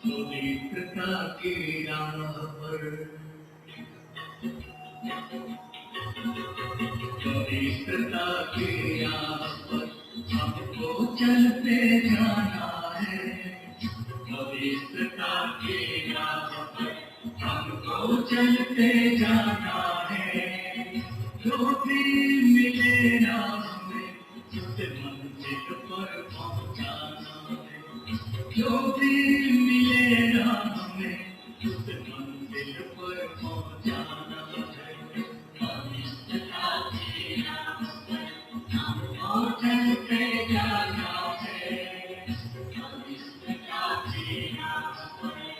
पवित्रता की राह पर, पवित्रता की राह पर हमको चलते जाना है। पवित्रता की राह पर हमको चलते जाना है। जो भी मिले राह में उस मंजिल पर पहुंचाना है। जो भी मिले राह में उस मंजिल पर पहुंचाना है। पवित्रता की राह पर हमको चलते जाना है। पवित्रता की राह पर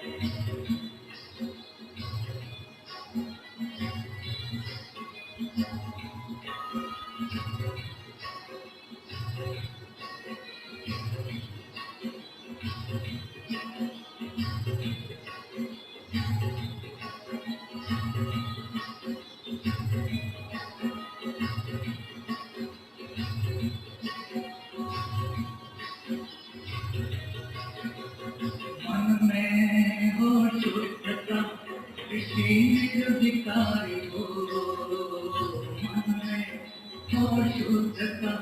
मन में हो शुद्धता, किसी निर्विकारी हो। मन में हो शुद्धता,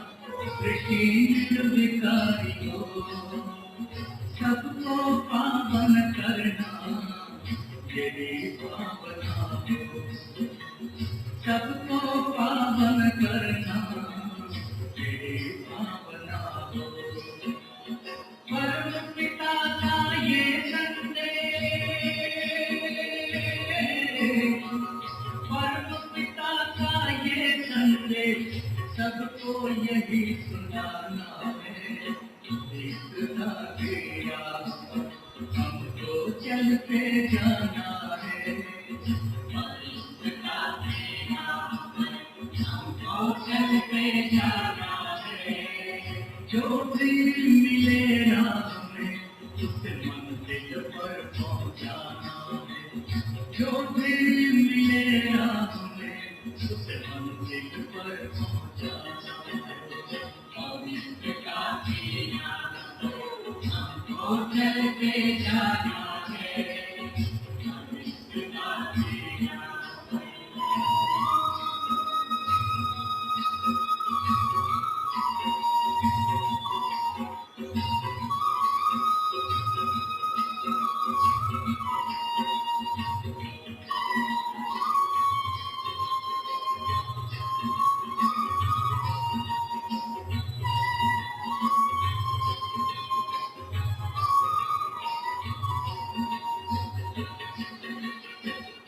किसी निर्विकारी हो। सबको पावन करना यही भावना हो। सबको पावन करना यही भावना हो। परम पिता का ये संदेश, परम पिता का ये संदेश सबको यही सुनाना है। पवित्रता की राह पर हमको चलते जाना है। पवित्रता की राह पर हमको चलते जाना है। जो भी मिले राह में उस मंजिल पर पहुंचाना है। जो भी मिले राह में उस मंजिल पर पहुंचाना है। पवित्रता की राह पर हमको चलते जाना है। पवित्रता की राह पर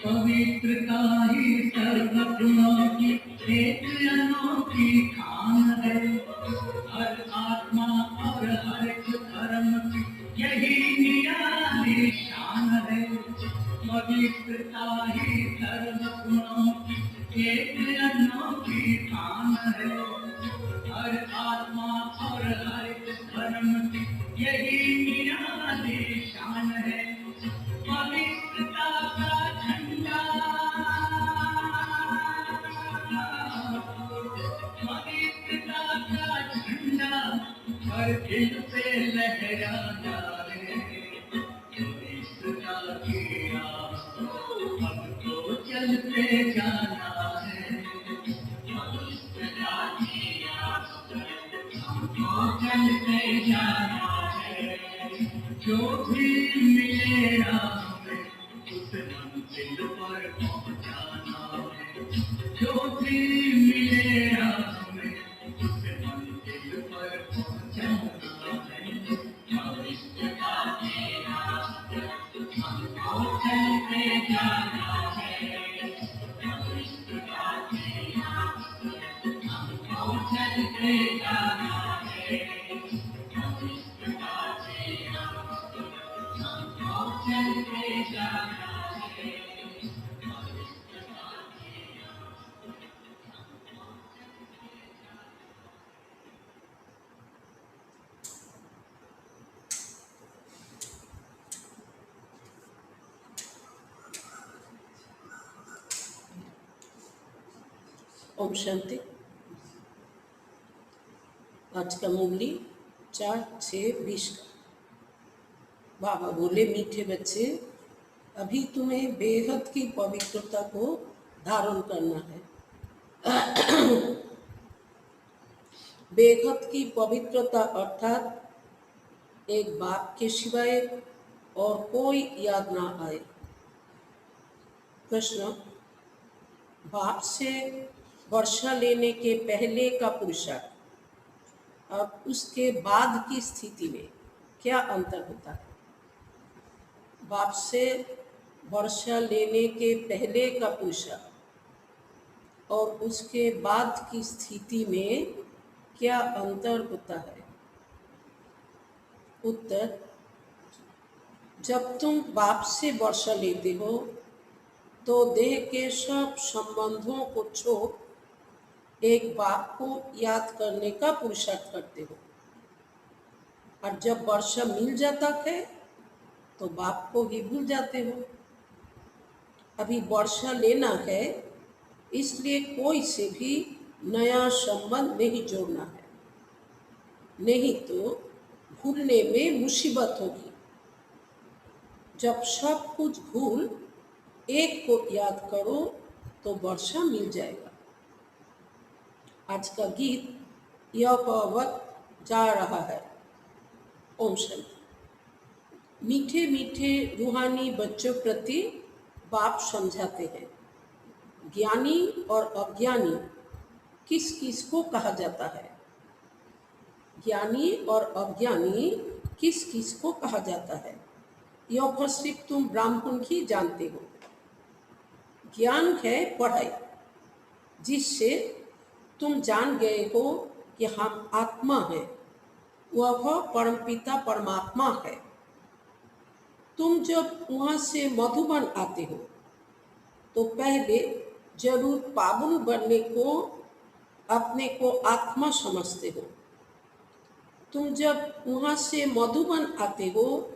पवित्रता ही सर्व गुणों की एक अनोखी खान है। हर आत्मा और हर एक धर्म की यही निराली शान है। पवित्रता ही सर्व गुणों की एक अनोखी खान है। हर आत्मा और हर एक धर्म की यही निराली शान है। पवित्रता का झंडा, पवित्रता का झंडा हर दिल पे लहराना है। पवित्रता की राह पर हमको चलते जाना है। पवित्रता की राह पर हमको चलते जाना है। जो भी मिले राह में उस मंजिल पर पहुंचाना है। जो भी मिले राह में उस मंजिल पर पहुंचाना है। पवित्रता की राह पर हमको चलते जाना है। पवित्रता की राह पर हमको चलते जाना है। पवित्रता की राह पर हमको चलते जाना है। पवित्रता की राह ओम शांति। आज का मुरली 4/6/20 का। बाबा बोले, मीठे बच्चे, अभी तुम्हें बेहद की पवित्रता को धारण करना है। बेहद की पवित्रता अर्थात एक बाप के सिवाय और कोई याद ना आए। प्रश्न, बाप से वर्षा लेने के पहले का पुरुषार्थ और उसके बाद की स्थिति में क्या अंतर होता है? बाप से वर्षा लेने के पहले का पुरुषार्थ और उसके बाद की स्थिति में क्या अंतर होता है? उत्तर, जब तुम बाप से वर्षा लेते हो तो देह के सब संबंधों को छोड़ एक बाप को याद करने का पुरुषार्थ करते हो, और जब वर्षा मिल जाता है तो बाप को ही भूल जाते हो। अभी वर्षा लेना है, इसलिए कोई से भी नया संबंध नहीं जोड़ना है, नहीं तो भूलने में मुसीबत होगी। जब सब कुछ भूल एक को याद करो तो वर्षा मिल जाएगा। आज का गीत यह कहवत जा रहा है। ओम शांति। मीठे मीठे रूहानी बच्चों प्रति बाप समझाते हैं, ज्ञानी और अज्ञानी किस किस को कहा जाता है? ज्ञानी और अज्ञानी किस किस को कहा जाता है, यह सिर्फ तुम ब्राह्मण ही जानते हो। ज्ञान है पढ़ाई, जिससे तुम जान गए हो कि हम आत्मा हैं, वह परमपिता परमात्मा है। तुम जब वहाँ से मधुबन आते हो तो पहले जरूर पावन बनने को अपने को आत्मा समझते हो। तुम जब वहाँ से मधुबन आते हो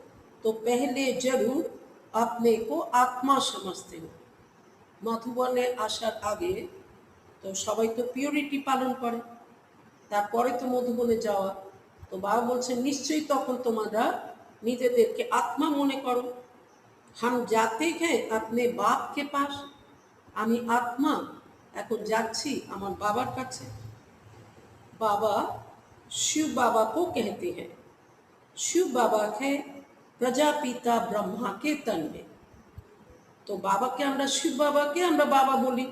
तो पहले जरूर अपने को आत्मा समझते हो। मधुबने आसार आगे तो सबाई तो पियोरिटी पालन करे, तारपरे तो मधुबने जावा। तो बाबा बोलছেন निश्चयई तखन तोमरा निजेदेरके आत्मा मने करो। हम जाते हैं अपने बाप के पास, आमी आत्मा এখন যাচ্ছি আমার बाबार काছে। बाबा शिव बाबा को कहते हैं। शिव बाबा है प्रजापिता ब्रह्मा के तन में। तो बाबा के আমরা शिव बाबा के আমরা बाबा बोली,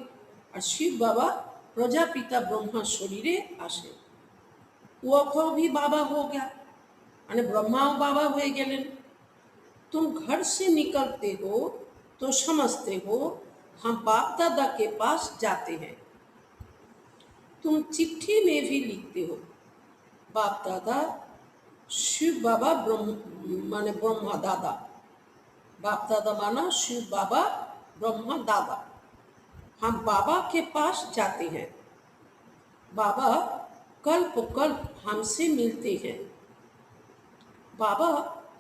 और शिव बाबा प्रजापिता ब्रह्मा शरीरे आसे। वो भी बाबा हो गया, माने ब्रह्माओ बाबा हो गेलेन। तुम घर से निकलते हो तो समझते हो हम बाप दादा के पास जाते हैं। तुम चिट्ठी में भी लिखते हो बाप दादा शिव बाबा माने ब्रह्मा दादा। बाप दादा माना शिव बाबा ब्रह्मा दादा। हम बाबा के पास जाते हैं, बाबा कल्प कल्प हमसे मिलते हैं। बाबा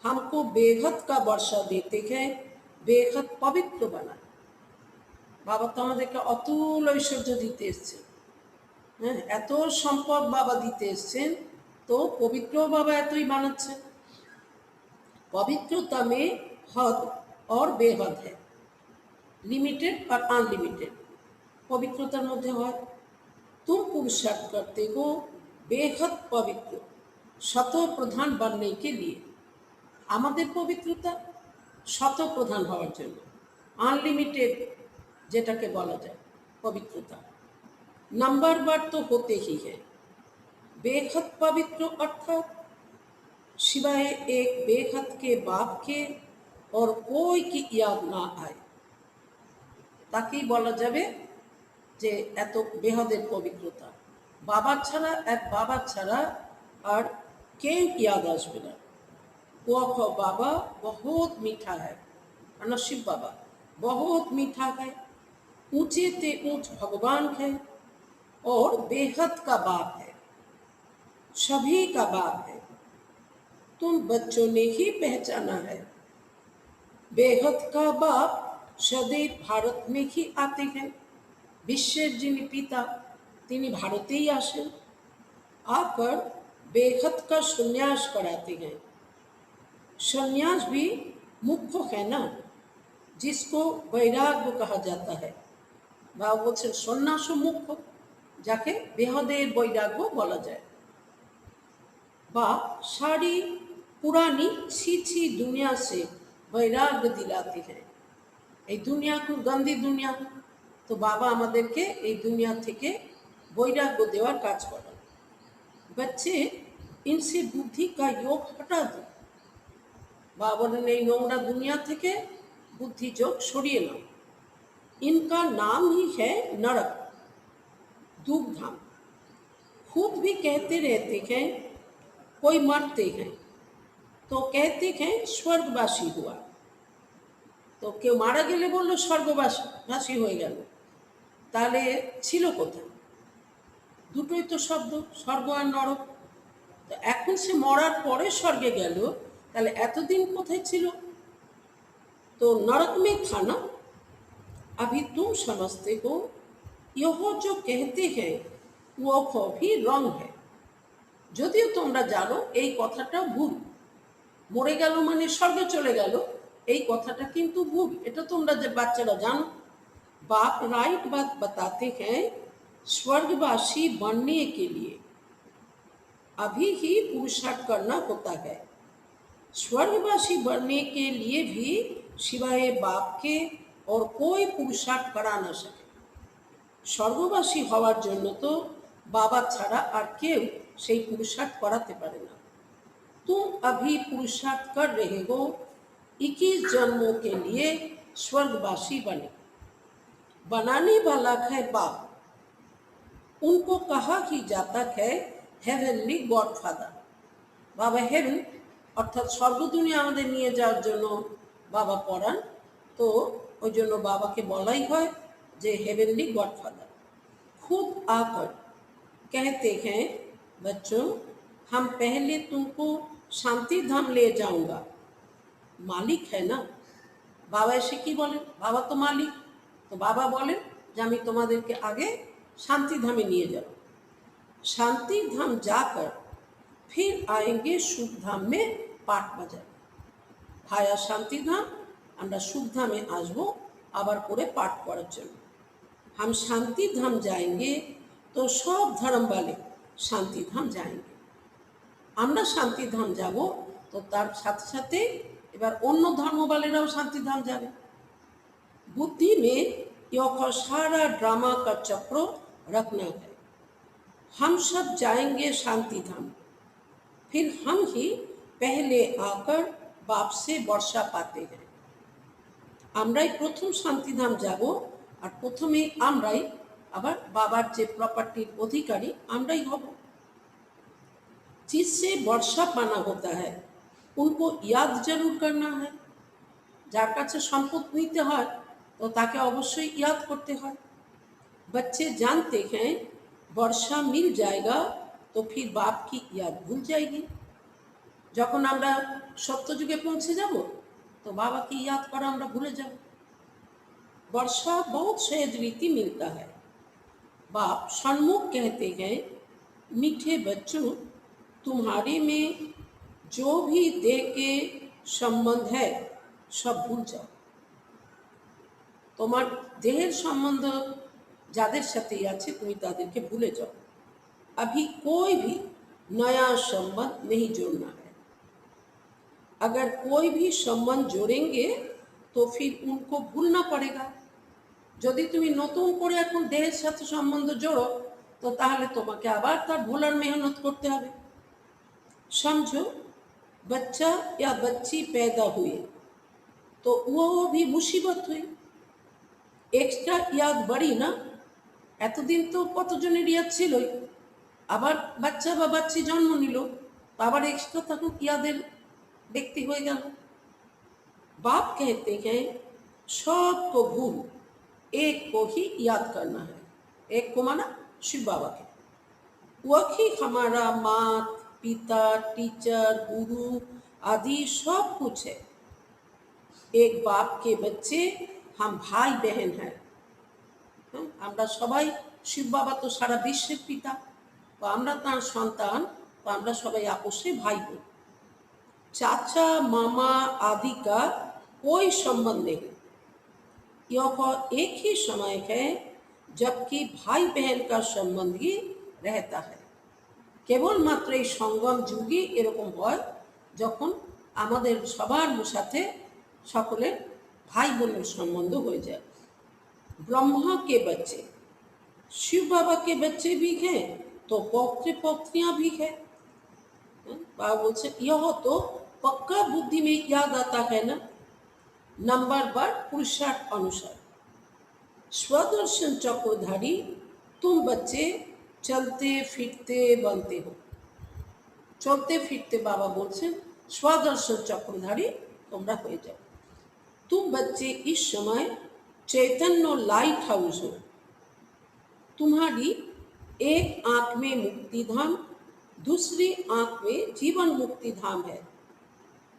हमको बेहद का वर्षा देते हैं, बेहद पवित्र बना। बाबा तो আমাদেরকে অতুল ঐশ্বর্য দিতে এসেছেন, হ্যাঁ, এত সম্পদ বাবা দিতে এসেছেন, তো পবিত্র বাবা এতই বানাচ্ছেন। पवित्रता में हद और बेहद है, लिमिटेड और अनलिमिटेड। पवित्रतार मध्य है तुम पुरुषार्थ करते हो बेहद पवित्र शत प्रधान बनने के लिए। आमादेर पवित्रता शत प्रधान हওয়ার জন্য, अनलिमिटेड যেটাকে বলা যায় पवित्रता। नंबरवार तो होते ही है। बेहद पवित्र अर्थात सिवाय एक बेहद के बाप के और कोई की याद ना आए, ताकि बोला जाबे जे एत बेहदेर पवित्रता। बाबा छाड़ा एक बाबा छाड़ा और केउ याद आसबे ना। वह बाबा बहुत मीठा है, शिव बाबा बहुत मीठा है, ऊंचे ते ऊंच भगवान है और बेहद का बाप है, सभी का बाप है। तुम बच्चों ने ही पहचाना है। बेहद का बाप सदैव भारत में ही आते हैं। विश्वेर जिन्हें पिता তিনি ভারতেই আসেন, आकर बेखत का संन्यास कराते हैं। संन्यास भी मुख्य है ना, जिसको वैराग्य कहा जाता है। बाबा बोलছেন সন্ন্যাসও মুখ্য, যাকে বেহদের বৈরাগ্য বলা যায়। বা सारी पुरानी छी दुनिया से वैराग्य दिलाते हैं। এই দুনিয়া খুব গন্দি দুনিয়া, তো বাবা আমাদেরকে এই দুনিয়া থেকে বৈরাগ্য দেওয়ার কাজ করেন। बच्चे इनसे बुद्धि का योग हटा दो। बाबा बोलेন এই নোংরা दुनिया থেকে बुद्धि योग সরিয়ে নাও। इनका नाम ही है नरक, दुख धाम। खुद भी कहते रहते हैं कोई मरते हैं तो कहते हैं स्वर्गवासी हुआ, तो কেউ মারা গেলে বললো স্বর্গবাসী হয়ে গেল, তাহলে ছিল কোথায়? দুটোই তো শব্দ, স্বর্গ আর নরক। তো এখন সে মরার পরে স্বর্গে গেল, তাহলে এতদিন কোথায় ছিল? तो नरक में था ना। अभी तुम समझते हो यह जो कहते हैं वो भी रंग है। যদিও তোমরা জানো এই কথাটা ভুল, মরে গেল মানে স্বর্গে চলে গেল, এই কথাটা কিন্তু ভুল। এটা তোমরা যে বাচ্চারা জানো। बाप राइट बात बताते हैं, स्वर्गवासी बनने के लिए अभी ही पुरुषार्थ करना होता है। स्वर्गवासी बनने के लिए भी सिवाय बाप के और कोई पुरुषार्थ करा ना सके। स्वर्गवासी হওয়ার জন্য তো বাবা ছাড়া আর কেউ সেই পুরুষার্थ कराते पारे ना। तुम अभी पुरुषार्थ कर रहे हो 21 जन्मों के लिए स्वर्गवासी बने। बनाने वाला है बाप, उनको कहा ही जाता है हेवनली गॉडफादर। बाबा हेवन अर्थात स्वर्ग दुनिया আমাদের নিয়ে যাওয়ার জন্য বাবা পড়ান, তো ওই জন্য বাবাকে বলাই হয় যে हेवनली गॉडफादर। खुद आकर कहते हैं बच्चों हम पहले तुमको शांति धाम ले जाऊंगा। मालिक है ना बाबा, এসে কি বলেন? বাবা তো মালিক, তো বাবা বলেন যে আমি তোমাদেরকে আগে शांति धामे নিয়ে যাব। शांति धाम जाकर फिर आएंगे सुख धाम में पाठ बजाए। ভায়া শান্তি ধাম, আমরা সুখ ধামে আসবো আবার করে পাঠ করার জন্য। हम शांति धाम जाएंगे तो सब धर्म वाले शांति धाम जाएंगे। আমরা শান্তি ধাম যাব, তো তার সাথে সাথে এবার অন্য ধর্মবালেরাও শান্তি ধাম যাবে। बुद्धि में यह सारा ड्रामा का चक्र रखना है। हम सब जाएंगे शांति धाम, फिर हम ही पहले आकर बाप से वर्षा पाते हैं। আমরাই প্রথম শান্তিধাম যাব, আর প্রথমেই আমরাই আবার বাবার যে প্রপার্টির অধিকারী আমরাই হব। जिससे वर्षा पाना होता है उनको याद जरूर करना है। যার কাছে সম্পদ নিতে হয় তো তাকে অবশ্যই ইয়াদ করতে হয়। बच्चे जानते हैं वर्षा मिल जाएगा तो फिर बाप की याद भूल जाएगी। যখন আমরা সত্যযুগে পৌঁছে যাব तो बाबा की याद करा আমরা भूले যাব। वर्षा बहुत सहज रीति मिलता है। बाप सन्मुख कहते हैं मीठे बच्चों तुम्हारे में जो भी देह के संबंध है सब भूल जाओ। তোমার দেহের সম্বন্ধ যাদের সাথেই আছে তুমি তাদেরকে ভুলে যাও। अभी कोई भी नया संबंध नहीं जोड़ना है। अगर कोई भी संबंध जोड़ेंगे तो फिर उनको भूलना पड़ेगा। যদি তুমি নতুন করে এখন দেহের সাথে সম্বন্ধ জোড়ো তো তাহলে তোমাকে আবার তার ভোলার মেহনত করতে হবে। समझो बच्चा या बच्ची पैदा हुए तो वो भी मुसीबत हुई। एक्स्ट्रा याद बढ़ी ना, এতদিন তো কতজনের ইয়াদ ছিলই, আবার বাচ্চা বা বাচ্চি জন্ম নিল, আবার এক্সট্রা তখন ইয়াদের ব্যক্তি হয়ে গেল। बाप कहते हैं सबको भूल, एक को ही याद करना है। एक को माना शिव बाबा के। वही हमारा मात पिता टीचर गुरु आदि सब कुछ है। एक बाप के बच्चे हम भाई बहन हैं। আমরা সবাই, শিব বাবা তো সারা বিশ্বের পিতা, তো আমরা তার সন্তান, তো আমরা সবাই আপোষে भाई বোন। चाचा मामा आदि का कोई संबंध नहीं। यह एक ही समय है जबकि भाई बहन का संबंध ही रहता है। কেবলমাত্র এই সঙ্গম যুগই এরকম হয় যখন আমাদের সবার সাথে সকলের ভাই বোনের সম্বন্ধ হয়ে যায়। ब्रह्मा के बच्चे, शिव बाबा के बच्चे भी हैं तो पौत्र पौत्रियां भी है। बाबा बोलছে यह तो पक्का बुद्धि में याद आता है ना, नंबर बार पुरुषार्थ अनुसार। स्वदर्शन चक्रधारी तुम बच्चे चलते फिरते बनते हो। चलते फिरते बाबा बोलছেন स्वदर्शन चक्रधारी তোমরা হয়ে যাও। तुम बच्चे इस समय चैतन्य लाइट हाउस हो। तुम्हारी एक आंख में मुक्ति धाम, दूसरी आंख में जीवन मुक्ति धाम है।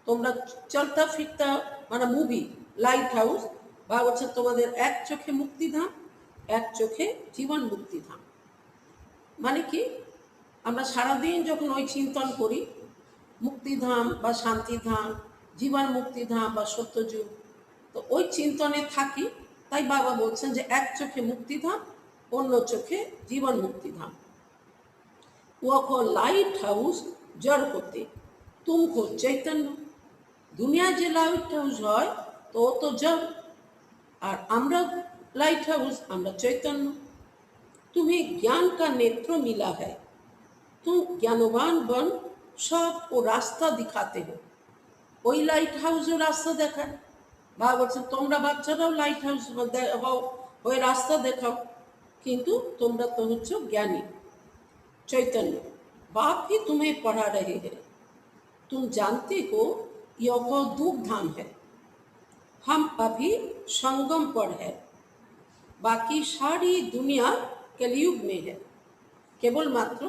তোমরা চলতা ফিরতা মানে মুভি লাইট হাউস, বা হচ্ছে তোমাদের এক চোখে মুক্তিধাম, এক চোখে জীবন মুক্তিধাম। মানে কি, আমরা সারাদিন যখন ওই চিন্তন করি মুক্তিধাম বা শান্তিধাম, জীবন মুক্তিধাম বা সত্যযুগ, তো ওই চিন্তনে থাকি। তাই বাবা বলছেন যে এক চোখে মুক্তিধাম, অন্য চোখে জীবন মুক্তিধাম। वो लाइट हाउस जड़ होते, तुमको चैतन्य। दुनिया जे लाइट हाउस হয় তো ও তো জড়, আর আমরা लाइट हाउस, আমরা चैतन्य। तुम्हें ज्ञान का नेत्र मिला है, तुम ज्ञानवान बन सबको रास्ता दिखाते हो। ওই লাইট হাউসও রাস্তা দেখায়। বা বলছে তোমরা বাচ্চারাও লাইট হাউস হও, ওই রাস্তা দেখাও, কিন্তু তোমরা তো হচ্ছে জ্ঞানী चैतन्य। बाप ही तुम्हें पढ़ा रहे हैं। तुम जानते हो यह दुख धाम है, हम अभी संगम पर है, बाकी सारी दुनिया कलयुग में है। কেবলমাত্র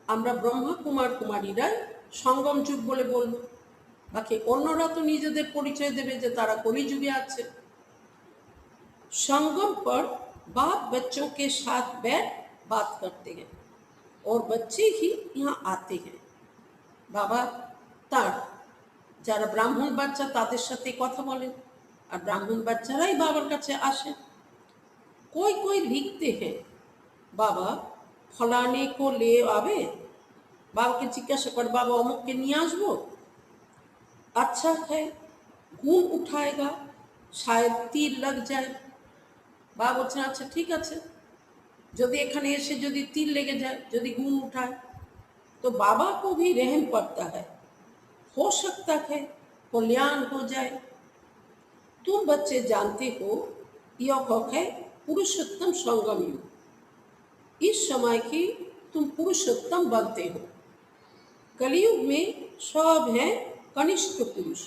আমরা ব্রহ্মা কুমার কুমারীরা সঙ্গম যুগ বলে বলবো, বাকি অন্যরা তো নিজেদের পরিচয় দেবে যে তারা কলিযুগে আছে। संगम पर बाप बच्चों के साथ बैठ बात करते हैं और बच्चे ही यहाँ आते हैं। बाबा তার যারা ব্রাহ্মণ বাচ্চা তাদের সাথে কথা বলেন, আর ব্রাহ্মণ বাচ্চারাই বাবার কাছে আসে। कोई कोई लिखते हैं बाबा फलाने को ले आवे। बाबाকে জিজ্ঞাসা করে বাবা অমুককে নিয়ে আসবো। अच्छा है, घूम उठाएगा, शायद तीर लग जाए। বাবা বলছেন আচ্ছা ঠিক আছে, যদি এখানে এসে যদি तीर लेगे जाए, যদি घूम उठाए तो बाबा को भी रहम पड़ता है, हो सकता है कल्याण हो जाए। तुम बच्चे जानते हो यह है पुरुषोत्तम संगम युग। इस समय की तुम पुरुषोत्तम बनते हो। कलयुग में सब हैं कनिष्ठ पुरुष,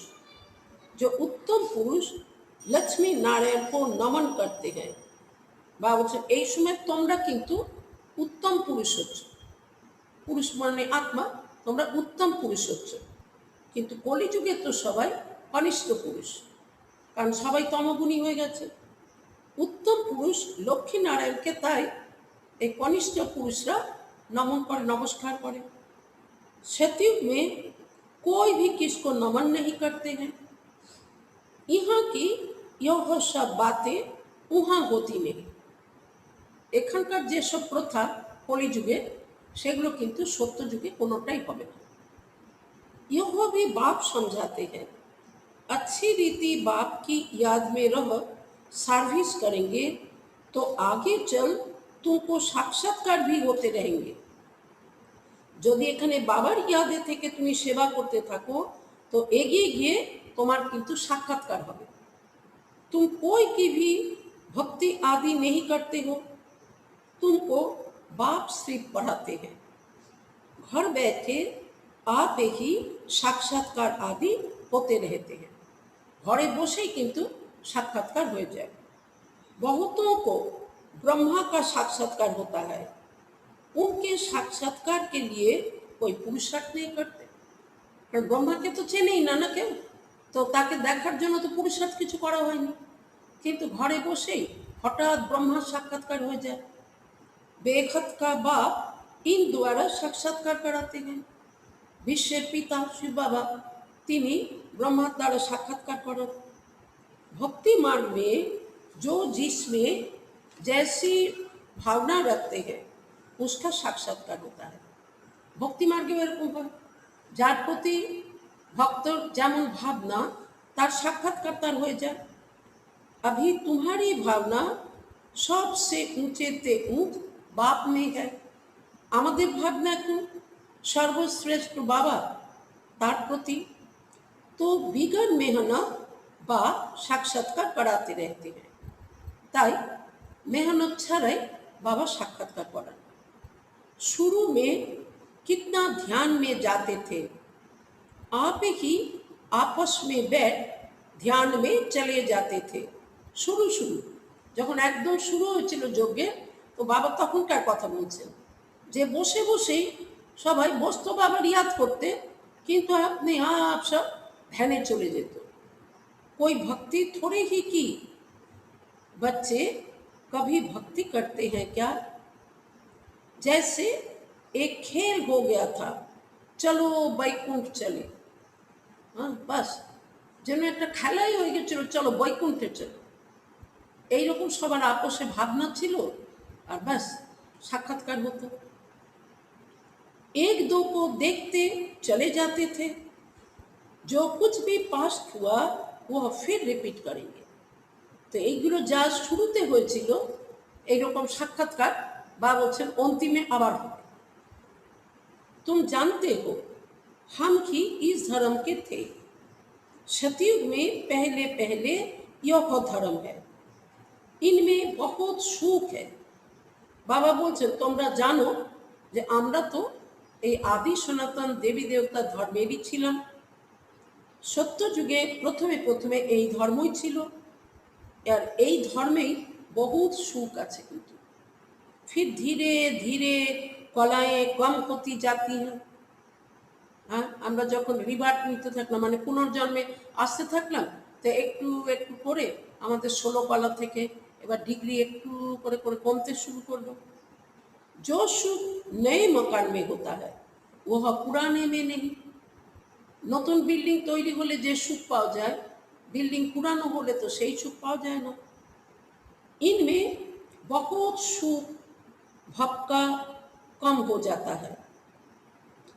जो उत्तम पुरुष लक्ष्मी नारायण को नमन करते हैं। বা বলছেন এই সময় তোমরা কিন্তু উত্তম পুরুষ হচ্ছ। পুরুষ মানে আত্মা, তোমরা উত্তম পুরুষ হচ্ছ। কিন্তু কলিযুগে তো সবাই কনিষ্ঠ পুরুষ, কারণ সবাই তমগুণী হয়ে গেছে। उत्तम पुरुष लक्ष्मी नारायण के ताई एक कनिष्ठ पुरुषरा नमन कर नमस्कार करे। सतयुग में कोई भी किसको नमन नहीं करते हैं। यहाँ की यह सब बातें वहाँ होती नहीं। এখানকার যেসব প্রথা কলিযুগে সেগুলো কিন্তু সত্য যুগে কোনোটাই হবে না। यह भी बाप समझाते हैं, अच्छी रीति बाप की याद में रह सर्विस करेंगे तो आगे चल तुमको साक्षात्कार भी होते रहेंगे। যদি এখানে বাবার ইয়াদে থেকে তুমি সেবা করতে থাকো তো এগিয়ে গিয়ে তোমার কিন্তু সাক্ষাৎকার হবে। तुम कोई की भी भक्ति आदि नहीं करते हो, तुमको बाप सिर्फ पढ़ाते हैं। घर बैठे आप ही साक्षात्कार आदि होते रहते हैं। घरे बसेই কিন্তু साक्षात्कार हो जाए। बहुतों को ब्रह्मा का साक्षात्कार होता है, उनके साक्षात्कार के लिए कोई पुरुषार्थ नहीं करते। কারণ ব্রহ্মাকে তো চেনেই না না কেউ, তো তাকে দেখার জন্য তো পুরুষার্থ কিছু করা হয়নি। কিন্তু ঘরে বসেই हठात ब्रह्मा साक्षात्कार हो जाए। बेखत का बाप इन द्वारा साक्षात्कार कराते हैं। विश्व पिता शिव बाबा तिनी ब्रह्मा द्वारा साक्षात्कार करें। भक्ति मार्ग में जो जिसमें जैसी भावना रखते हैं उसका साक्षात्कार होता है। भक्ति मार्गे एरकम है, जार प्रति भक्तर जेमन भावना तार साक्षात्कार तार हो जाए। अभी तुम्हारी भावना सबसे ऊंचे ते ऊंच बाप में है। आमादेर भावना क्यों सर्वश्रेष्ठ बाबा तार प्रति। तो बिगड़ मेहनत बा साक्षात्कार कराते रहते हैं। ताई मेहनत छाड़ाई बाबा साक्षात्कार करान। शुरू में कितना ध्यान में जाते थे, आप ही आपस में बैठ ध्यान में चले जाते थे। शुरू शुरू যখন একদম শুরু হয়েছিল যজ্ঞে, তো বাবা তখনকার কথা বলছেন যে বসে বসেই সবাই বসতো বাবার ইয়াদ করতে, কিন্তু আপনি आप सब ধ্যানে চলে যেত। कोई भक्ति थोड़ी ही की। बच्चे कभी भक्ति करते हैं क्या? जैसे एक खेल हो गया था, चलो बैकुंठ चले। हाँ बस যেন একটা খেলাই হয়ে গেছিল, চলো বৈকুণ্ঠে চলো। এইরকম সবার আপোষে ভাবনা ছিল আর बस साक्षात्कार होता। एक दो को देखते चले जाते थे, जो कुछ भी पास्ट हुआ वो फिर रिपीट करेंगे। तो এইগুলো যা শুরুতে হয়েছিল এইরকম সাক্ষাৎকার বা বলছেন অন্তিমে আবার হবে। तुम जानते हो हम ही इस धर्म के थे। सतयुग में पहले पहले यह धर्म है, इनमें बहुत सुख है। बाबा बोलছেন তোমরা জানো যে আমরা তো এই আদি সনাতন দেবী দেবতা ধর্মেরই ছিলাম। সত্য যুগে প্রথমে প্রথমে এই ধর্মই ছিল, আর এই ধর্মেই বহুত সুখ আছে। কিন্তু फिर धीरे धीरे कलाएं कम होती जाती हैं। हाँ আমরা যখন রিভার্ট নিতে থাকলাম মানে পুনর্জন্মে আসতে থাকলাম, তো একটু একটু করে আমাদের 16 কলা থেকে এবার ডিগ্রি একটু করে করে কমতে শুরু করলো। जो सुख नए मकान में होता है वह पुराने में नहीं। নতুন বিল্ডিং তৈরি হলে যে সুখ পাওয়া যায়, বিল্ডিং পুরানো হলে তো সেই সুখ পাওয়া যায় না। इनमें बहुत सुख भपका कम हो जाता है।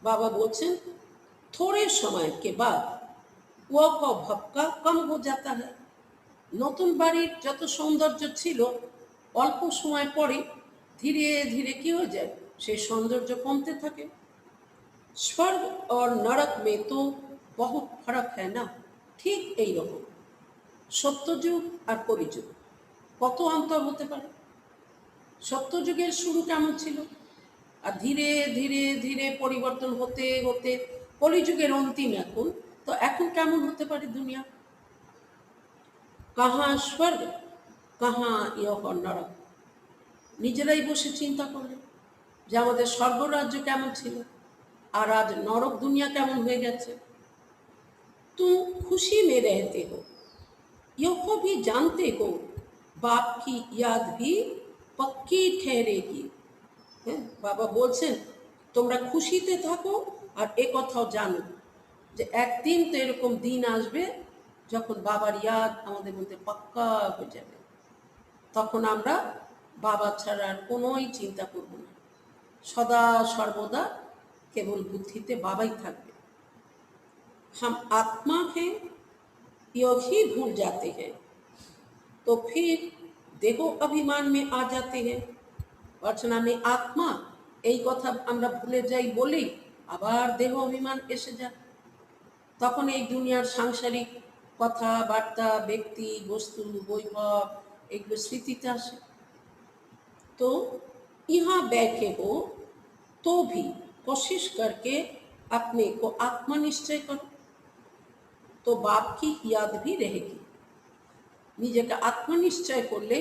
बाबा बोलছেন थोड़े समय के बाद वह भपका कम हो जाता है। নতুন বাড়ির যত সৌন্দর্য ছিল অল্প সময় পরে ধীরে ধীরে কি হয়ে যায়, সেই সৌন্দর্য কমতে থাকে। स्वर्ग और नरक में तो बहुत फर्क है ना। ठीक এই রকম সত্যযুগ আর কলিযুগ কত অন্তর হতে পারে। সত্যযুগের শুরু কেমন ছিল আর ধীরে ধীরে ধীরে পরিবর্তন হতে হতে কলিযুগের অন্তিম এখন, তো এখন কেমন হতে পারে দুনিয়া। कहाँ स्वर्ग कहाँ यह नरक। নিজেরাই বসে চিন্তা করলে যে আমাদের স্বর্গরাজ্য কেমন ছিল আর আজ নরক দুনিয়া কেমন হয়ে গেছে। तुम खुशी में रहते हो, यह भी जानते हो बाप की याद भी पक्की ठहरेगी। বাবা বলছেন তোমরা খুশিতে থাকো আর এ কথাও জানো যে একদিন তো এরকম দিন আসবে যখন বাবার ইয়াদ আমাদের মধ্যে পাক্কা হয়ে যাবে। তখন আমরা বাবা ছাড়া আর কোনোই চিন্তা করব না, সদা সর্বদা কেবল বুদ্ধিতে বাবাই থাকবে। हम आत्मा हैं यही भूल जाते हैं तो फिर देहो अभिमान में आ जाते हैं। বলছেন আমি আত্মা এই কথা আমরা ভুলে যাই বলেই আবার দেহ অভিমান এসে যায়। তখন এই দুনিয়ার সাংসারিক কথাবার্তা ব্যক্তি বস্তু বৈভব এগুলো স্মৃতিতে আসে। तो यहाँ बैठे हो तो भी कोशिश करके अपने को आत्मा निश्चय करो, तो बाप की याद भी रहेगी। নিজেকে আত্মনিশ্চয় করলে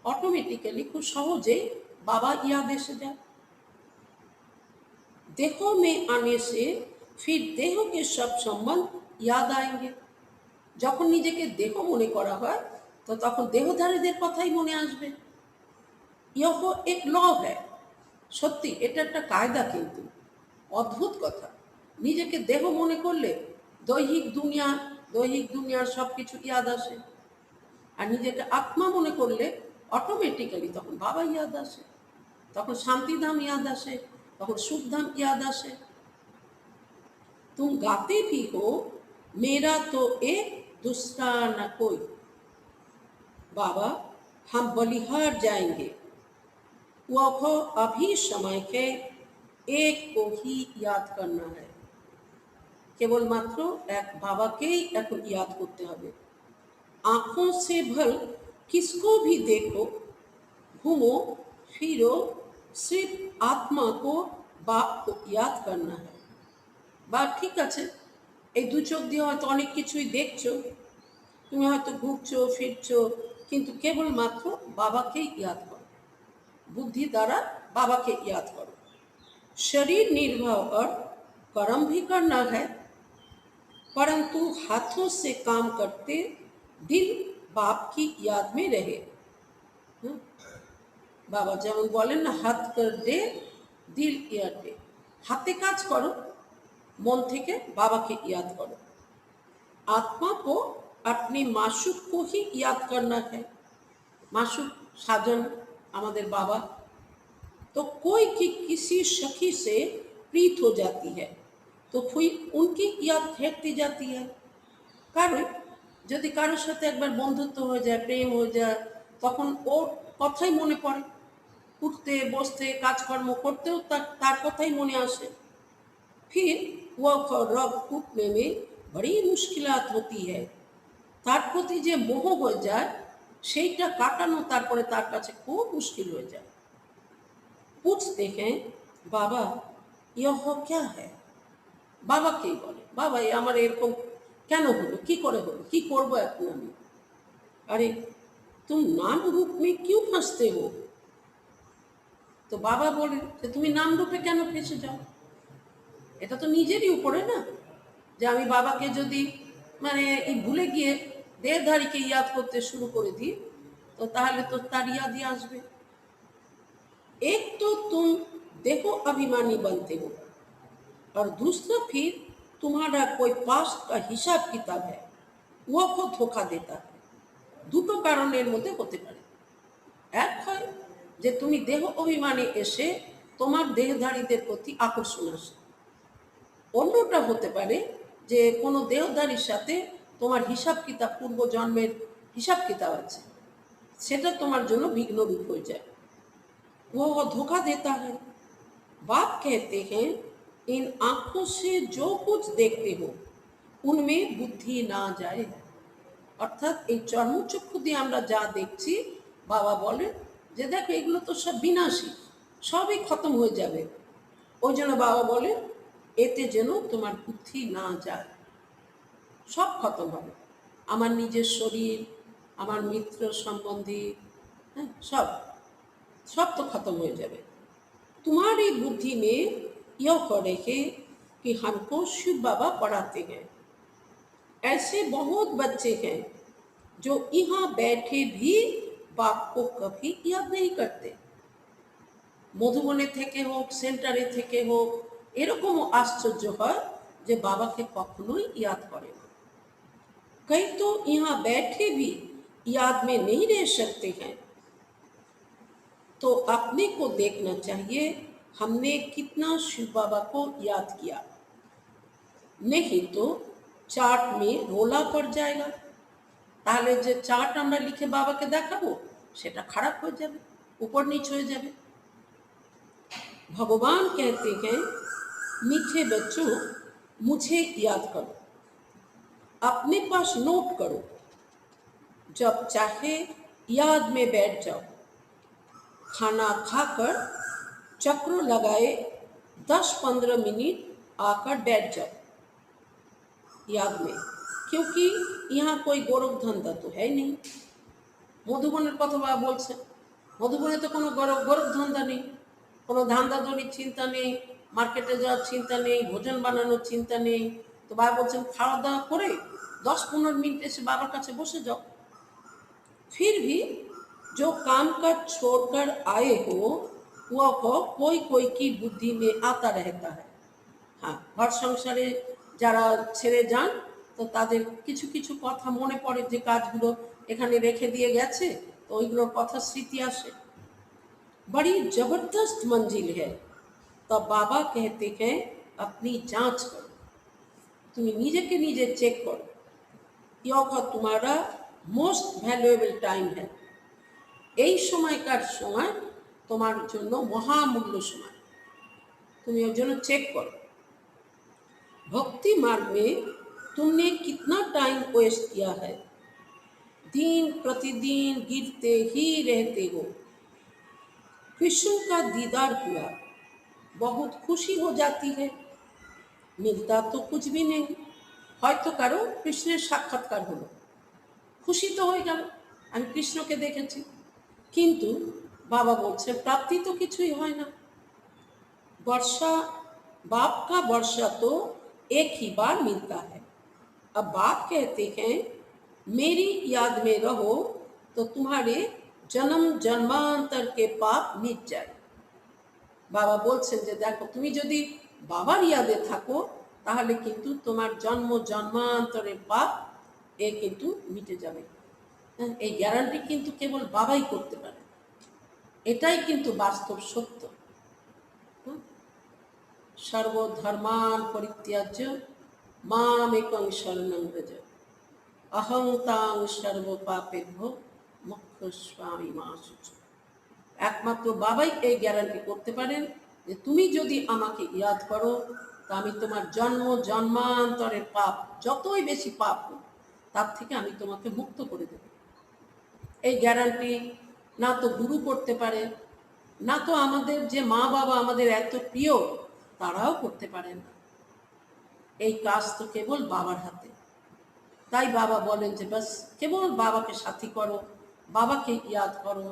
অটোমেটিক্যালি খুব সহজে बाबा याद एसे जाए। देहो में आने से फिर देह के सब संबंध याद आएंगे। যখন নিজেকে দেহ মনে করা হয় তো তখন দেহধারীদের কথাই মনে আসবে। ইহ এক ল হ্যায়। সত্যি এটা একটা কায়দা, কিন্তু অদ্ভুত কথা। নিজেকে দেহ মনে করলে দৈহিক দুনিয়া, দৈহিক দুনিয়ার সব কিছু ইয়াদ আসে। আর নিজেকে আত্মা মনে করলে অটোমেটিক্যালি তখন বাবা ইয়াদ আসে, তখন শান্তিধাম ইয়াদ আসে, তখন সুখধাম ইয়াদ আসে। तुम गाते भी हो मेरा तो एक दूसरा न कोई। बाबा हम बलिहार जाएंगे, वह अभी समय है, एक को ही याद करना है। কেবলমাত্র এক বাবাকেই এখন ইয়াদ করতে হবে। आंखों से भल किसको भी देखो, घूमो फिरो, सिर्फ आत्मा को बाप को याद करना है। বা ঠিক আছে, এই দু চোখ দিয়ে হয়তো অনেক কিছুই দেখছো, তুমি হয়তো ঘুরছো ফিরছো, কিন্তু কেবলমাত্র বাবাকেই ইয়াদ করো, বুদ্ধি দ্বারা বাবাকে ইয়াদ করো। शरीर निर्वाह और कर्म भी करना है, परंतु हाथों से काम करते दिल बाप की याद में रहे। বাবা যেমন বলেন না, হাত কর দে দিল ইয়াদ দে। হাতে কাজ করো, मन থেকে বাবাকে याद करो। आत्मा को अपने माशूक को ही याद करना है। माशूक साजन हमारे बाबा। तो कोई की किसी सखी से प्रीत हो जाती है तो फिर उनकी याद फेंकती जाती है। कारण यदि कारोर साथे एक बार बंधुत्व हो जाए, प्रेम हो जाए, तखन ओर कथाई मने पड़े, उठते बसते काजकर्म करतेও तार कथाई मने आसे। फिर वह रब उठने में बड़ी मुश्किलात होती है। तार प्रति जे मोह हो जाए सेटा काटानो तारपरे तार काछे खूब मुश्किल हो जाए। पूछते हैं बाबा यह क्या है। बाबा के बोले बाबा ये आमार एरकम केन हलो, कि करे हलो, कि करबो एखन आमि। अरे तुम नाम रूप में क्यों फंसते हो। तो बाबा बोले যে তুমি নাম রূপে কেন ফেঁসে যাও। এটা তো নিজেরই উপরে না, যে আমি বাবাকে যদি মানে এই ভুলে গিয়ে দেহধারীকে ইয়াদ করতে শুরু করে দিই, তো তাহলে তো তার ইয়াদই আসবে। एक तो तुम देखो अभिमानी बनते हो और दूसरा फिर तुम्हारा कोई पास्ट का हिसाब किताब है, वो को धोखा देता है। দুটো কারণের মধ্যে হতে পারে। এক হয় যে তুমি দেহ অভিমানে এসে তোমার দেহধারীদের প্রতি আকর্ষণ আসে। অন্যটা হতে পারে যে কোনো দেহধারীর সাথে তোমার হিসাব কিতাব, পূর্ব জন্মের হিসাব কিতাব আছে, সেটা তোমার জন্য বিঘ্নরূপ হয়ে যায়। वो धोखा देता है। बाप कहते हैं इन आंखों से जो कुछ देखते हो उनमें बुद्धि ना जाए। অর্থাৎ এই চর্মচক্ষু দিয়ে আমরা যা দেখছি, বাবা বলেন যে দেখো এগুলো তো সব বিনাশী, সবই খতম হয়ে যাবে। ওই জন্য বাবা বলেন এতে যেন তোমার বুদ্ধি না যায়, সব খতম হবে। আমার নিজের শরীর, আমার মিত্র সম্বন্ধী, হ্যাঁ, সব सब तो खत्म हो जाए। तुम्हारी बुद्धि में यह रहे कि हमको शिव बाबा पढ़ाते हैं। ऐसे बहुत बच्चे हैं जो यहाँ बैठे भी बाप को कभी याद नहीं करते। मधुबने থেকে হোক, সেন্টারে থেকে হোক, এরকমও আশ্চর্য হয় যে বাবাকে কখনোই ইয়াদ করে না। कई तो यहाँ बैठे भी याद में नहीं रह सकते हैं। तो अपने को देखना चाहिए हमने कितना शिव बाबा को याद किया, नहीं तो चार्ट में रोला पड़ जाएगा। তাহলে যে চার্ট আমরা লিখে বাবাকে দেখাবো সেটা খারাপ হয়ে যাবে, উপর নিচ হয়ে যাবে। भगवान कहते हैं मीठे बच्चों मुझे याद करो, अपने पास नोट करो, जब चाहे याद में बैठ जाओ। खाना खाकर चक्र लगाए 10-15 मिनट आकर बैठ जाओ याद में, क्योंकि यहाँ कोई गौरव धंधा तो है नहीं। মধুবনের কথা বাবা বলছেন, মধুবনে তো কোনো গৌরব ধান্দা নেই, কোনো ধান্দাদড়ির চিন্তা নেই, মার্কেটে যাওয়ার চিন্তা নেই, ভোজন বানানোর চিন্তা নেই। তো বাবা বলছেন খাওয়া দাওয়া করে 10-15 মিনিট এসে বাবার কাছে বসে যাও। फिर भी जो काम काज छोड़कर आए हो वह कोई कोई की बुद्धि में आता रहता है। হ্যাঁ, ঘর সংসারে যারা ছেড়ে যান তো তাদের কিছু কিছু কথা মনে পড়ে যে কাজগুলো এখানে রেখে দিয়ে গেছে, তো ওইগুলোর কথা স্মৃতি আসে। बड़ी जबरदस्त मंजिल है। तब बाबा कहते हैं अपनी जांच करो, তুমি নিজেকে নিজে চেক করো। यह तुम्हारा मोस्ट ভ্যালুয়েবল টাইম है। এই সময়কার সময় তোমার জন্য মহামূল্য সময়, তুমি ওর জন্য চেক করো। भक्ति मार्ग में तुमने कितना टाइम वेस्ट किया है, दिन प्रतिदिन गिरते ही रहते हो। कृष्ण का दीदार हुआ, बहुत खुशी हो जाती है, मिलता तो कुछ भी नहीं। হয়তো কারো কৃষ্ণের সাক্ষাৎকার হলো, খুশি তো হয়ে গেল, আমি কৃষ্ণকে দেখেছি, কিন্তু বাবা বলছে প্রাপ্তি তো কিছুই হয় না। वर्षा बाप का वर्षा तो एक ही बार मिलता है। अब बाप कहते हैं मेरी याद में रहो तो तुम्हारे जन्म जन्मांतर के पाप मिट जाए। বাবা বলছেন যে দেখো তুমি যদি বাবার ইয়াদে থাকো তাহলে কিন্তু তোমার জন্ম জন্মান্তরের পাপ এ কিন্তু মিটে যাবে। এই গ্যারান্টি কিন্তু কেবল বাবাই করতে পারে, এটাই কিন্তু বাস্তব সত্য। सर्वधर्मान परित्याज्य मामेकं शरणं व्रज अहं तां सर्व पापेभ्यो मोक्षयिष्यामि मा शुचि। একমাত্র বাবাই এই গ্যারান্টি করতে পারেন যে তুমি যদি আমাকে ইয়াদ করো তা আমি তোমার জন্ম জন্মান্তরের পাপ, যতই বেশি পাপ হোক তার থেকে আমি তোমাকে মুক্ত করে দেব। এই গ্যারান্টি না তো গুরু করতে পারে, না তো আমাদের যে মা বাবা আমাদের এত প্রিয় তারাও করতে পারেন না। এই কাজ তো কেবল বাবার হাতে। তাই বাবা বলেন যে বাস কেবল বাবাকে সাথী করো, বাবাকে ইয়াদ করো,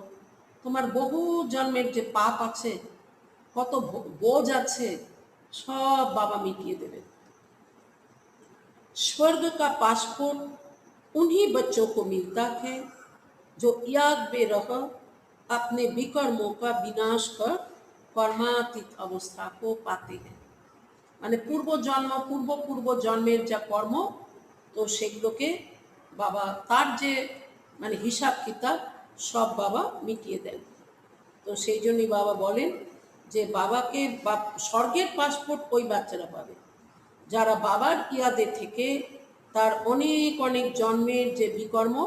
তোমার বহু জন্মের যে পাপ আছে, কত বোঝ আছে, সব বাবা মিটিয়ে দেবেন। स्वर्ग का पासपोर्ट उन्हीं बच्चों को मिलता है जो याद में रह अपने विकर्मों का विनाश कर কর্মাতীত অবস্থা কো পাতে हैं। মানে পূর্বজন্ম পূর্ব জন্মের যা কর্ম, তো সেগুলোকে বাবা তার যে মানে হিসাব কিতাব সব বাবা মিটিয়ে দেন। তো সেই জন্যই বাবা বলেন যে বাবাকে স্বর্গের পাসপোর্ট ওই বাচ্চারা পাবে যারা বাবার ইয়াদে থেকে তার অনেক অনেক জন্মের যে বিকর্ম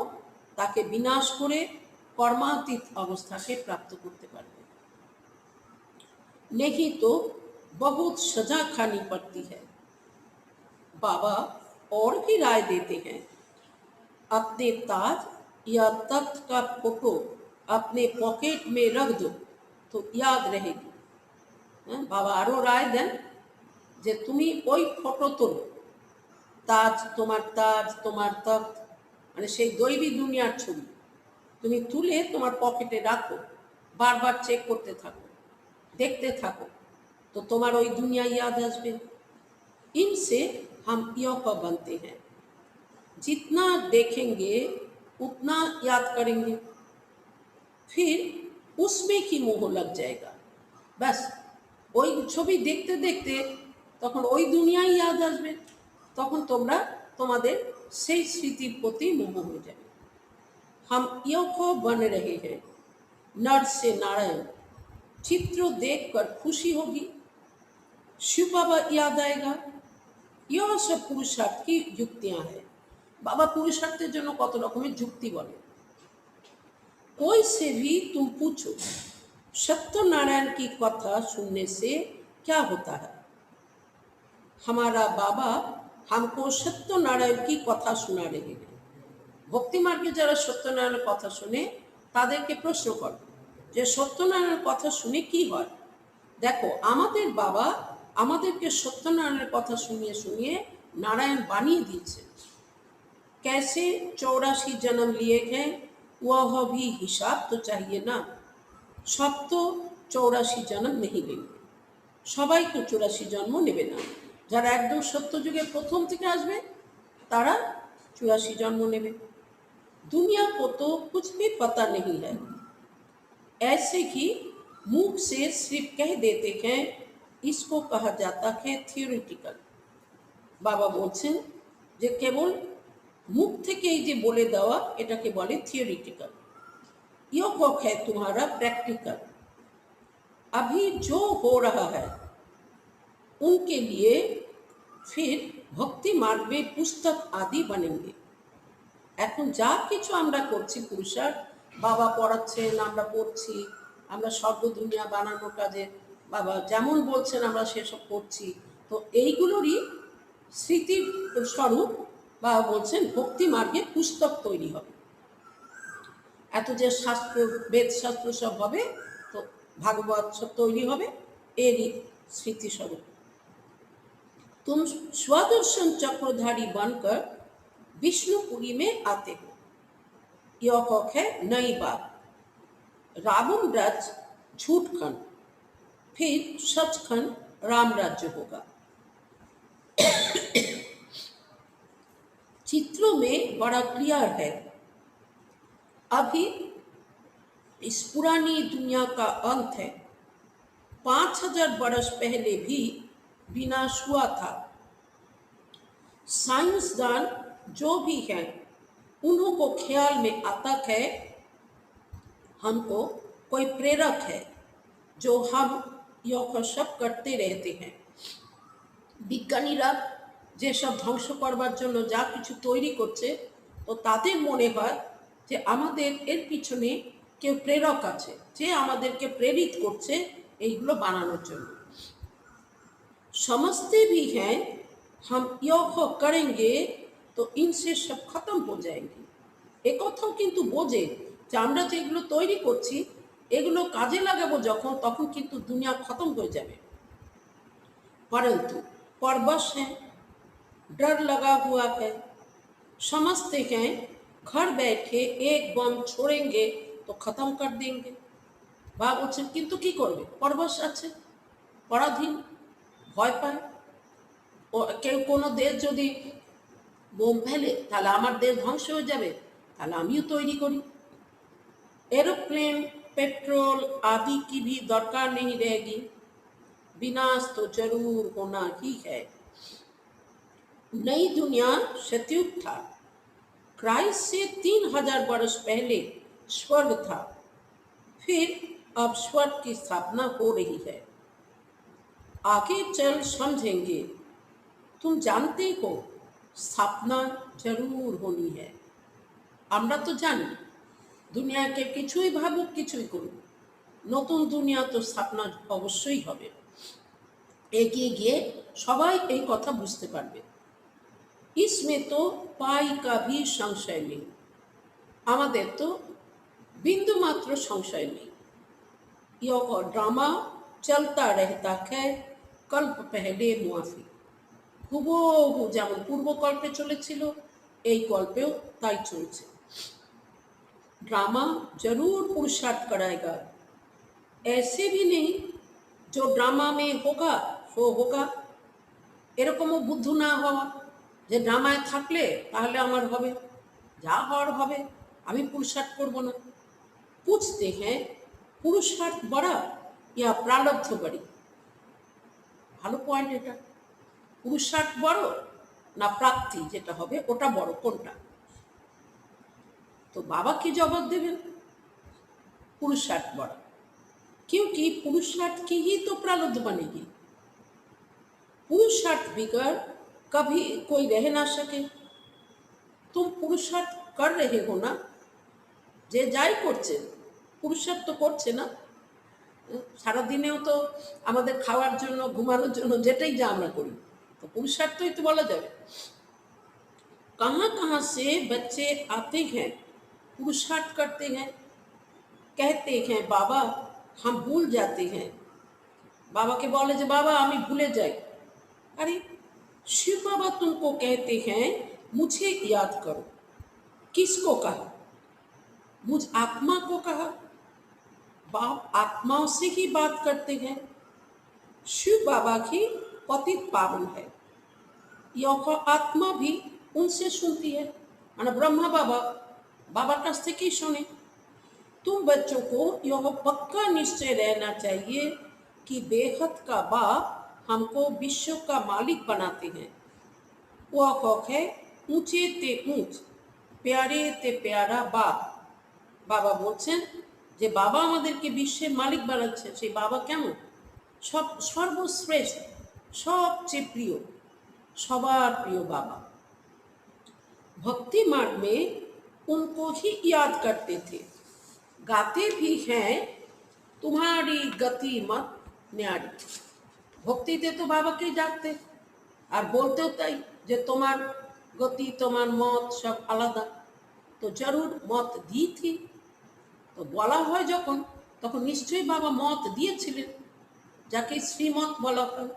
তাকে বিনাশ করে কর্মাতীত অবস্থাকে প্রাপ্ত করতে পারবে। नहीं तो बहुत सजा खानी पड़ती है। बाबा और भी राय देते हैं अपने ताज या तख्त का फोटो अपने पॉकेट में रख दो तो याद रहेगी। बाबा आरो राय दें যে তুমি ওই ফটো তোলো, তাজ তোমার তখ্ত মানে সেই দৈবী দুনিয়ার ছবি তুমি তুলে তোমার পকেটে রাখো, বারবার চেক করতে থাকো, देखते থাকো, तो তোমার ওই দুনিয়া याद আসবে। इनसे हम योगा बनते हैं, जितना देखेंगे उतना याद करेंगे, फिर उसमें ही मोह लग जाएगा। बस ওই ছবি দেখতে দেখতে তখন ওই দুনিয়াই याद আসবে, তখন তোমরা তোমাদের সেই স্মৃতির প্রতি মোহ হয়ে যাবে। हम योगा बन रहे हैं, नर से नारायण चित्र देखकर खुशी होगी, शिव बाबा याद आएगा। यह सब पुरुषार्थ की युक्तियां हैं। बाबा पुरुषार्थের জন্য কত রকমের যুক্তি বলে। कोई से भी तुम पूछो सत्यनारायण की कथा सुनने से क्या होता है। हमारा बाबा हमको सत्यनारायण की कथा सुना रहे हैं। भक्ति मार्गे যারা সত্যনারায়ণের কথা শুনে তাদেরকে প্রশ্ন করো যে সত্যনারায়ণের কথা শুনে কি হয়। দেখো আমাদের বাবা আমাদেরকে সত্যনারায়ণের কথা শুনিয়ে শুনিয়ে नारायण বানিয়ে দিয়েছে। कैसे 84 जन्म लिए हैं वह भी हिसाब तो चाहिए ना। सब तो 84 जन्म नहीं लेंगे, সবাই তো 84 জন্ম নেবে না। যারা একদম সত্য যুগে প্রথম থেকে আসবে তারা 84 জন্ম নেবে। दुनिया को तो कुछ भी पता नहीं है, ऐसे ही मुख से सिर्फ कह देते हैं, इसको कहा जाता है थियोरिटिकल। বাবা বলছেন যে কেবল মুখ থেকেই যে বলে দেওয়া এটাকে বলে थियोरिटिकल। यो वक्त है तुम्हारा प्रैक्टिकल। अभी जो हो रहा है उनके लिए फिर ভক্তি মার্গে পুস্তক আদি बनेंगे। এখন যা কিছু আমরা করছি পুরুষার্থ, বাবা পড়াচ্ছেন, আমরা পড়ছি, আমরা শব্দ দুনিয়া বানানোর কাজে বাবা যেমন বলছেন আমরা সেসব করছি, তো এইগুলোরই স্মৃতির স্বরূপ বাবা বলছেন ভক্তি মার্গে পুস্তক তৈরি হবে। এত যে শাস্ত্র বেদ শাস্ত্র সব হবে, তো ভাগবত সব তৈরি হবে এরই স্মৃতিস্বরূপ। तुम स्वदर्शन चक्रधारी बनकर विष्णुपुरी में आते हो। यह कौक है नई बात। रावण राज्य झूठ खंड, फिर सचखंड राम राज्य होगा। चित्रों में बड़ा क्लियर है। अभी इस पुरानी दुनिया का अंत है। 5000 बरस पहले भी विनाश हुआ था। साइंसदान जो भी हैं उन्हों को ख्याल में आता है हमको कोई प्रेरक है जो हम यह सब करते रहते हैं। বিজ্ঞানীরা যেসব ধ্বংস করবার জন্য যা কিছু তৈরি করছে, তো তাদের মনে হয় যে আমাদের এর পিছনে কেউ প্রেরক আছে, যে আমাদেরকে প্রেরিত করছে এইগুলো বানানোর জন্য। समझते भी हैं हम यह करेंगे तो इनसे सब खत्म हो जाएंगे। एक কথাও কিন্তু বোঝে যে আমরা যেগুলো তৈরি করছি এগুলো কাজে লাগাবো যখন, তখন কিন্তু দুনিয়া খতম হয়ে যাবে। परंतु परवश हैं, डर लगा हुआ है। समझते हैं घर बैठे एक बम छोड़ेंगे तो खत्म कर देंगे। বা বলছেন কিন্তু কি করবে, পরবশ আছে, পরাধীন, ভয় পায়। ও কেউ কোনো দেশ যদি বোম ফেলে তাহলে আমার দেশ ধ্বংস হয়ে যাবে, তাহলে আমিও তৈরি করি। एरोप्लेन पेट्रोल आदि की भी दरकार नहीं रहेगी। विनाश तो जरूर होना ही है। नई दुनिया सतयुग था। क्राइस्ट से 3000 वर्ष पहले स्वर्ग था, फिर अब स्वर्ग की स्थापना हो रही है। आगे चल समझेंगे। तुम जानते हो स्थापना जरूर होनी है। আমরা তো জানি দুনিয়াকে কিছুই ভাবুক কিছুই করুক, নতুন দুনিয়া তো স্থাপনা অবশ্যই হবে। এগিয়ে গিয়ে সবাই এই কথা বুঝতে পারবে। इसमें तो पाई का भी संशय नहीं। আমাদের তো बिंदु मात्र संशय नहीं। यह ड्रामा चलता रहता है कल्प पहले मुआफी। হুবহু যেমন পূর্বকল্পে চলেছিল এই কল্পেও তাই চলছে। ड्रामा जरूर पुरुषार्थ कराएगा। ऐसे भी नहीं जो ड्रामा में होगा वो होगा, এরকমও বুদ্ধ না হওয়া যে ড্রামায় থাকলে তাহলে আমার হবে, যা হওয়ার হবে, আমি পুরুষার্থ করব না। पूछते हैं पुरुषार्थ बड़ा या प्रारब्ध बड़ी। ভালো পয়েন্ট এটা। পুরুষার্থ বড় না প্রাপ্তি যেটা হবে ওটা বড়, কোনটা? तो बाबा की जवाब देवें पुरुषार्थ बड़ा, क्योंकि पुरुषार्थ की ही तो प्रारब्ध बनेगी। पुरुषार्थ बिगड़ कभी कोई रह ना सके। तुम पुरुषार्थ कर रहे हो ना, যে যাই করছে পুরুষার্থ তো করছে না। সারাদিনেও তো আমাদের খাওয়ার জন্য ঘুমানোর জন্য যেটাই যা আমরা করি তো পুরুষার্থই তো বলা যাবে। कहाँ कहाँ से बच्चे आते हैं, पुरुषार्थ करते हैं, कहते हैं बाबा हम भूल जाते हैं। बाबा के बोले जो बाबा हमें भूले जाए। अरे शिव बाबा तुमको कहते हैं मुझे याद करो। किसको कहा? मुझ आत्मा को कहा। बाप आत्माओं से ही बात करते हैं। शिव बाबा की पतित पावन है, यह आत्मा भी उनसे सुनती है। माना ब्रह्मा बाबा बाबा काछ থেকেই শোনে। तुम बच्चों को यह पक्का निश्चय रहना चाहिए कि बेहद का बाप हमको विश्व का मालिक बनाते हैं। वह हक है ऊंचे ते ऊंच, प्यारे ते प्यारा बाप। বাবা বলছেন যে বাবা আমাদেরকে বিশ্বের মালিক বানাচ্ছে, সেই বাবা কেমন? সব সর্বশ্রেষ্ঠ, সবচেয়ে প্রিয়, সবার প্রিয় বাবা। भक्ति मार्ग में उनको ही याद करते थे, गाते भी हैं तुम्हारी गति मत न्यारी। ভক্তিতে তো বাবাকেই ডাকতে, আর বলতেও তাই যে তোমার গতি তোমার মত সব আলাদা। তো জরুর মত दी थी। তো বলা হয় যখন, তখন নিশ্চয়ই বাবা মত দিয়েছিলেন, যাকে শ্রীমত বলা হয়।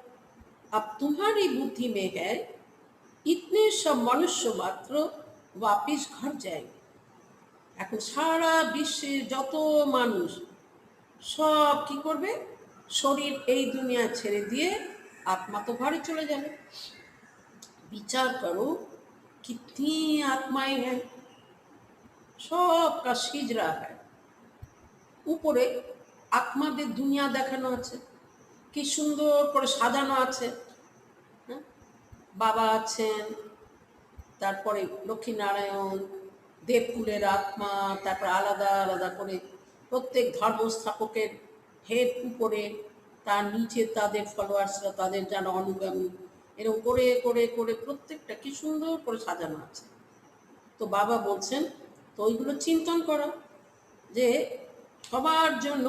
अब तुम्हारी बुद्धि में है इतने सब मनुष्य मात्र वापिस घर जाएंगे। এখন সারা বিশ্বে যত মানুষ সব কি করবে? শরীর এই দুনিয়া ছেড়ে দিয়ে आत्मा तो घरे चले जाए। विचार करो कितनी आत्माएं हैं, सबका सिजरा है। উপরে আত্মাদের দুনিয়া দেখানো আছে, কি সুন্দর করে সাজানো আছে। হ্যাঁ, বাবা আছেন, তারপরে লক্ষ্মীনারায়ণ, দেবকুলের আত্মা, তারপর আলাদা আলাদা করে প্রত্যেক ধর্মস্থাপকের হেড উপরে, তার নিচে তাদের ফলোয়ার্সরা, তাদের যারা অনুগামী, এরকম করে করে করে প্রত্যেকটা কি সুন্দর করে সাজানো আছে। তো বাবা বলছেন তো ওইগুলো চিন্তন করো, যে সবার জন্য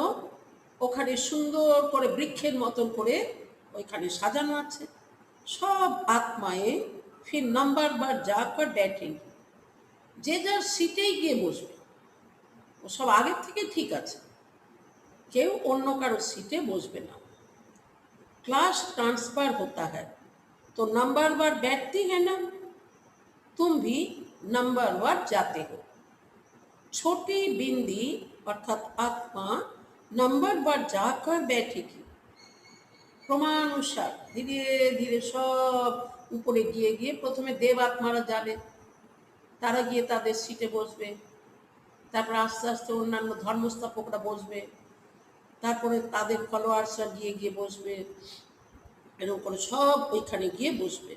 ওখানে সুন্দর করে বৃক্ষের মতন করে ওইখানে সাজানো আছে। সব আত্মায়ে ফির নাম্বার বার যা কর बैठेंगे, যে যার সিটেই গিয়ে বসবে। ও সব আগের থেকে ঠিক আছে, কেউ অন্য কারো সিটে বসবে না। क्लास ट्रांसफर होता है तो नंबर बार बैठती है ना, तुम भी नंबर बार जाते हो। छोटी बिंदी अर्थात आत्मा नंबर बार जाकर बैठेगी। ক্রমানুসার ধীরে ধীরে সব উপরে গিয়ে গিয়ে প্রথমে দেব আত্মারা যাবে, তারা গিয়ে তাদের সিটে বসবে, তারপর আস্তে আস্তে অন্যান্য ধর্মস্থাপকরা বসবে, তারপরে তাদের ফলোয়ার্সরা গিয়ে গিয়ে বসবে, এরকম করে সব ওইখানে গিয়ে বসবে।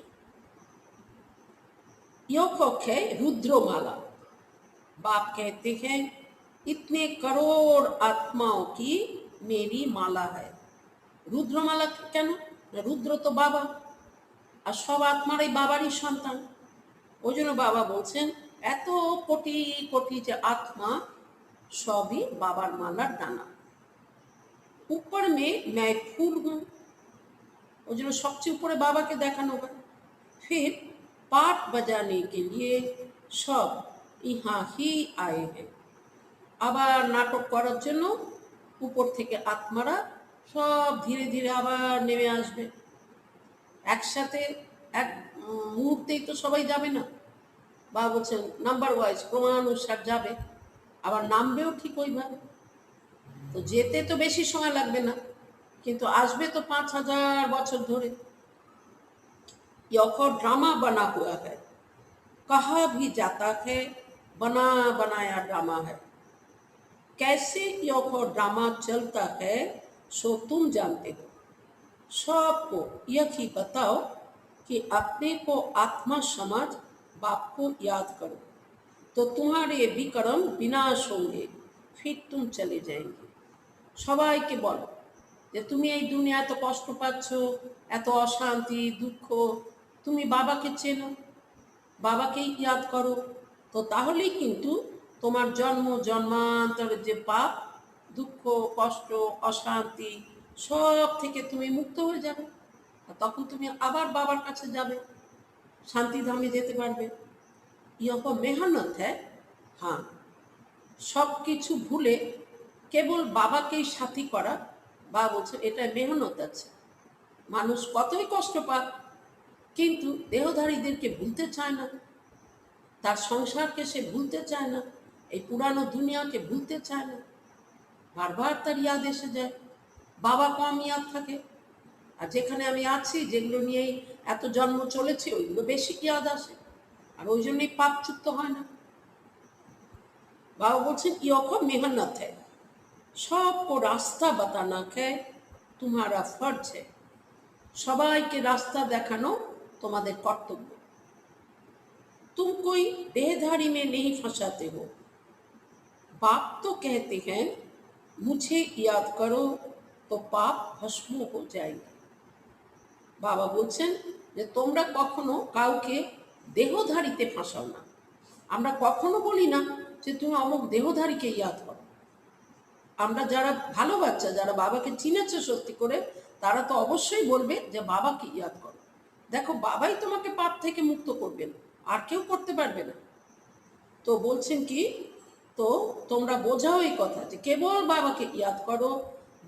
यह हक है रुद्रमाला। बाप कहते हैं इतने करोड़ आत्माओं की मेरी माला है। रुद्रमाला কেন? রুদ্র তো বাবা, আর সব আত্মারাই বাবারই সন্তান। ওই জন্য বাবা বলছেন এত কোটি কোটি যে আত্মা সবই বাবার মালার দানা। ऊपर में मैं फूल हूँ, ওই জন্য সবচেয়ে উপরে বাবাকে দেখানো হয়। फिर पाठ बजाने के लिए सब यहाँ ही आए हैं। আবার নাটক করার জন্য উপর থেকে আত্মারা সব ধীরে ধীরে আবার নেমে আসবে। একসাথে এক মুহূর্তেই তো সবাই যাবে না। বাবা বলছেন নাম্বার ওয়াইজ ক্রমানুসার যাবে, আবার নামবেও ঠিক ওইভাবে। তো যেতে তো বেশি সময় লাগবে না, কিন্তু আসবে তো 5000 বছর ধরে। यह ड्रामा बना हुआ है, कहा भी जाता है बना बनाया ड्रामा है। कैसे यह ड्रामा चलता है सो तुम जानते हो। सबको यही बताओ कि अपने को आत्मा समझ बाप को याद करो, तो तुम्हारे विक्रम विनाश होंगे, फिर तुम चले जाएंगे। সবাইকে বলো যে তুমি এই দুনিয়া এত কষ্ট পাচ্ছ, এত অশান্তি দুঃখ, তুমি বাবাকে চেনো, বাবাকেই ইয়াদ করো, তো তাহলেই কিন্তু তোমার জন্ম জন্মান্তরের যে পাপ, দুঃখ, কষ্ট, অশান্তি সব থেকে তুমি মুক্ত হয়ে যাবে, আর তখন তুমি আবার বাবার কাছে যাবে, শান্তিধামে যেতে পারবে। ইহ মেহনত হ্যাঁ, হ্যাঁ, সব কিছু ভুলে কেবল বাবাকেই সাথী করা। বা বলছে এটা মেহনত আছে। মানুষ কতই কষ্ট পাক, কিন্তু দেহধারীদেরকে ভুলতে চায় না, তার সংসারকে সে ভুলতে চায় না, এই পুরানো দুনিয়াকে ভুলতে চায় না। বারবার তার ইয়াদ এসে যায়, বাবা কম ইয়াদ থাকে, আর যেখানে আমি আছি যেগুলো নিয়েই এত জন্ম চলেছে ওইগুলো বেশি ইয়াদ আসে, আর ওই জন্যই পাপযুক্ত হয় না। बाबा बोलছেন यो को मेहनत है, सबको रास्ता बताना है तुम्हारा फर्ज है, সবাইকে রাস্তা দেখানো তোমাদের কর্তব্য। तुम कोई देहधारी में नहीं फंसाते हो। बाप तो कहते हैं मुझे याद करो तो पाप भस्म हो जाएगा। বাবা বলছেন যে তোমরা কখনো কাউকে দেহধারীতে ফাঁসাও না। আমরা কখনো বলি না যে তুমি অমুক দেহধারীকে ইয়াদ করো। আমরা যারা ভালো বাচ্চা, যারা বাবাকে চিনেছে সত্যি করে, তারা তো অবশ্যই বলবে যে বাবাকে ইয়াদ করো। দেখো বাবাই তোমাকে পাপ থেকে মুক্ত করবেন, আর কেউ করতে পারবে না। তো বলছেন কি, তো তোমরা বোঝাও এই কথা যে কেবল বাবাকে ইয়াদ করো,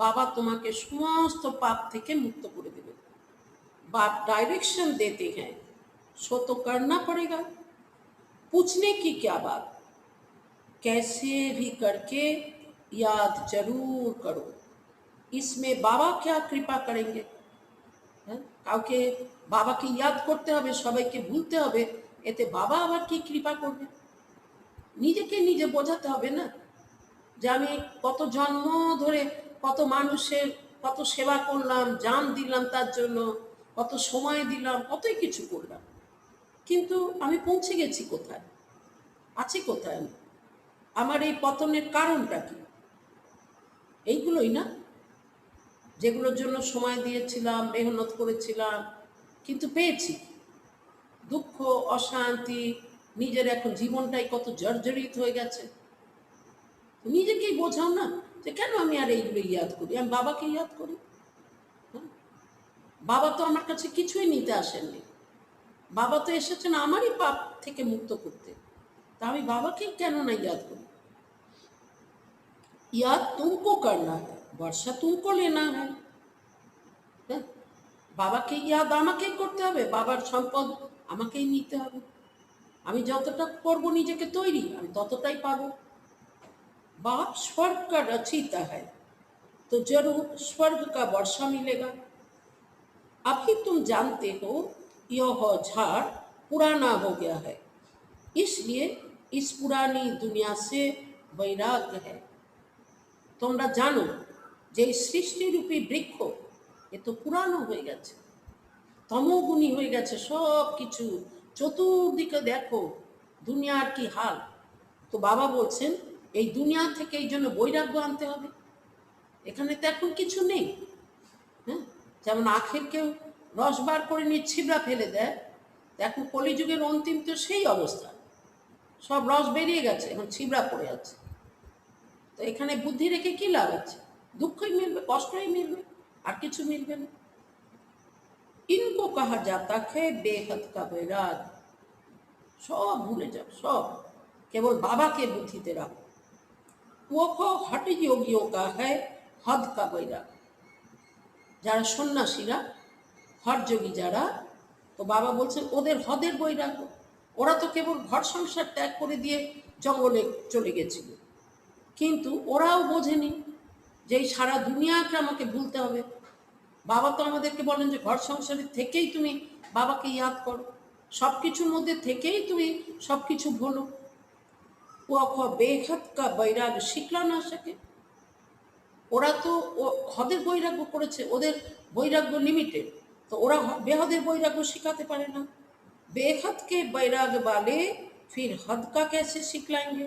বাবা তোমাকে সমস্ত পাপ থেকে মুক্ত করে দেবে। बाप डायरेक्शन देते हैं, सो तो करना पड़ेगा। पूछने की क्या बात, कैसे भी करके याद जरूर करो। इसमें बाबा क्या कृपा करेंगे? কাউকে বাবাকে ইয়াদ করতে হবে, সবাইকে ভুলতে হবে, এতে বাবা আবার কি কৃপা করবে? নিজেকে নিজে বোঝাতে হবে না যে আমি কত জন্ম ধরে কত মানুষের কত সেবা করলাম, জান দিলাম তার জন্য, কত সময় দিলাম, কতই কিছু করলাম, কিন্তু আমি পৌঁছে গেছি কোথায়, আছি কোথায় আমি, আমার এই পতনের কারণটা কি? এইগুলোই না, যেগুলোর জন্য সময় দিয়েছিলাম, মেহনত করেছিলাম, কিন্তু পেয়েছি দুঃখ, অশান্তি, নিজের এখন জীবনটাই কত জর্জরিত হয়ে গেছে। নিজেকেই বোঝাও না যে কেন আমি আর এইগুলো ইয়াদ করি, আমি বাবাকে ইয়াদ করি। বাবা তো আমার কাছে কিছুই নিতে আসেননি, বাবা তো এসেছেন আমারই পাপ থেকে মুক্ত করতে, তা আমি বাবাকে কেন না ইয়াদ করি? याद तुमको करना है, वर्षा तुमको लेना है। বাবাকে ইয়াদ আমাকেই করতে হবে, বাবার সম্পদ আমাকেই নিতে হবে। আমি যতটা করব নিজেকে তৈরি, আমি ততটাই পাবো। बाप स्वर्ग का रचयिता है तो जरूर स्वर्ग का वर्षा मिलेगा। अभी तुम जानते हो यह झाड़ पुराना हो गया है, इसलिए इस पुरानी दुनिया से वैराग्य है। তোমরা জানো যে সৃষ্টিরূপী বৃক্ষ এ তো পুরানো হয়ে গেছে, তমগুণী হয়ে গেছে, সব কিছু চতুর্দিকে দেখো দুনিয়ার কি হাল। তো বাবা বলছেন এই দুনিয়া থেকে এই জন্য বৈরাগ্য আনতে হবে। এখানে তো এখন কিছু নেই। হ্যাঁ, যেমন আখের কেউ রস বার করে নিয়ে ছিবড়া ফেলে দেয়, এখন কলিযুগের অন্তিম তো সেই অবস্থা, সব রস বেরিয়ে গেছে, এখন ছিবড়া পড়ে আছে। তো এখানে বুদ্ধি রেখে কি লাভ আছে? দুঃখই মিলবে, কষ্টই মিলবে, আর কিছু মিলবে না। ইনকো কাহা যাতা है बेहद का बैराग। সব ভুলে যাও, সব কেবল বাবাকে বুদ্ধিতে রাখো। वो को हट योगियों का है हद का बैराग। যারা সন্ন্যাসীরা, হঠযোগী যারা, তো বাবা বলছেন ওদের হদের বৈরাগ্য। ওরা তো কেবল ঘর সংসার ত্যাগ করে দিয়ে জঙ্গলে চলে গেছিল, কিন্তু ওরাও বোঝেনি যে এই সারা দুনিয়াকে আমাকে ভুলতে হবে। বাবা তো আমাদেরকে বলেন যে ঘর সংসারের থেকেই তুমি বাবাকে ইয়াদ করো, সব কিছুর মধ্যে থেকেই তুমি সব কিছু ভুলো। ও বেহদ কা বৈরাগ শিখলা না সকে। ওরা তো হদের বৈরাগ্য করেছে, ওদের বৈরাগ্য লিমিটেড, তো ওরা বেহদের বৈরাগ্য শিখাতে পারে না। বেহদকে বৈরাগ বালে ফির হদ কা कैसे सिखलाएंगे।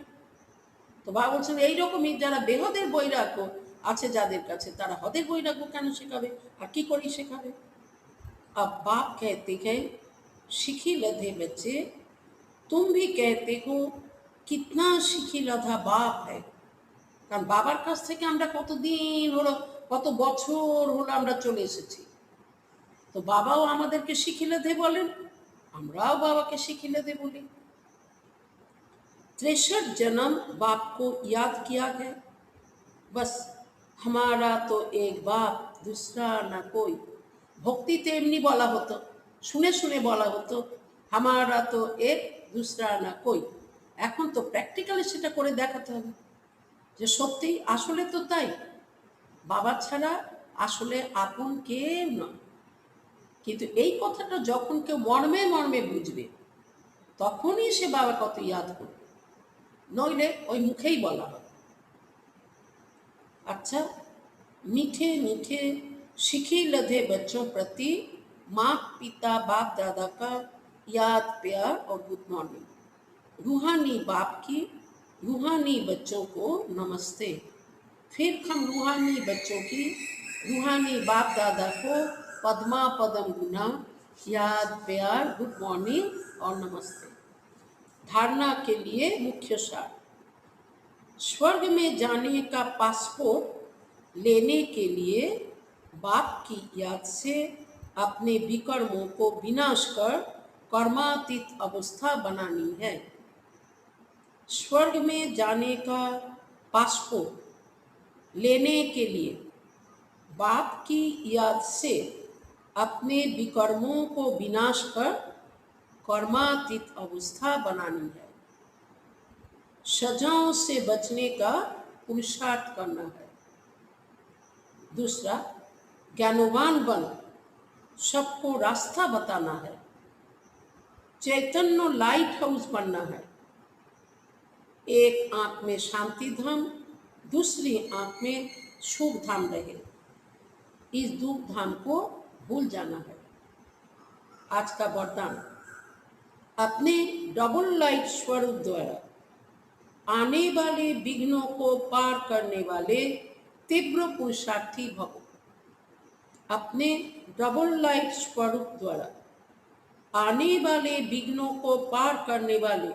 তো বাবা বলছেন এইরকমই যারা বেহদের বৈরাগ্য আছে যাদের কাছে, তারা হদের বৈরাগ্য কেন শেখাবে, আর কি করি শেখাবে? अब बाप कहते हैं शिखी लधे बच्चे, तुम भी कहते हो कितना शिखी लधा बाप है। কারণ বাবার কাছ থেকে আমরা কতদিন হলো, কত বছর হলো আমরা চলে এসেছি। তো বাবাও আমাদেরকে শিখি লেধে বলেন, আমরাও বাবাকে শিখি লেধে বলি। 63 जन्म बाप को याद किया है, बस हमारा तो एक बाप दूसरा ना कोई। ভক্তিতে এমনি বলা হতো, শুনে শুনে বলা হতো হামারা তো এক দুসরা না কই। এখন তো প্র্যাকটিক্যালি সেটা করে দেখাতে হবে যে সত্যি আসলে তো তাই, বাবা ছাড়া আসলে আপন কেউ নয়। কিন্তু এই কথাটা যখন কেউ মর্মে মর্মে বুঝবে, তখনই সে বাবা কত ইয়াদ করবে। নইলে ওই মুখেই বলা হবে। अच्छा, मीठे मीठे शिखी लधे बच्चों प्रति माँ पिता बाप दादा का याद प्यार और गुड मॉर्निंग। रूहानी बाप की रूहानी बच्चों को नमस्ते। फिर हम रूहानी बच्चों की रूहानी बाप दादा को पद्मा पदम गुना याद प्यार गुड मॉर्निंग और नमस्ते। धारणा के लिए मुख्य सार। स्वर्ग में जाने का पासपोर्ट लेने के लिए बाप की याद से अपने विकर्मों को विनाश कर कर्मातीत अवस्था बनानी है। स्वर्ग में जाने का पासपोर्ट लेने के लिए बाप की याद से अपने विकर्मों को विनाश कर कर्मातीत अवस्था बनानी है। सजाओं से बचने का पुरुषार्थ करना है। दूसरा, ज्ञानवान बन सबको रास्ता बताना है। चैतन्य लाइट हाउस बनना है। एक आंख में शांति धाम, दूसरी आंख में सुख धाम रहे। इस दुख धाम को भूल जाना है। आज का वरदान। अपने डबल लाइट स्वरूप द्वारा आने वाले विघ्नों को पार करने वाले तीव्र पुरुषार्थी भवो। अपने डबल लाइट स्वरूप द्वारा आने वाले विघ्नों को पार करने वाले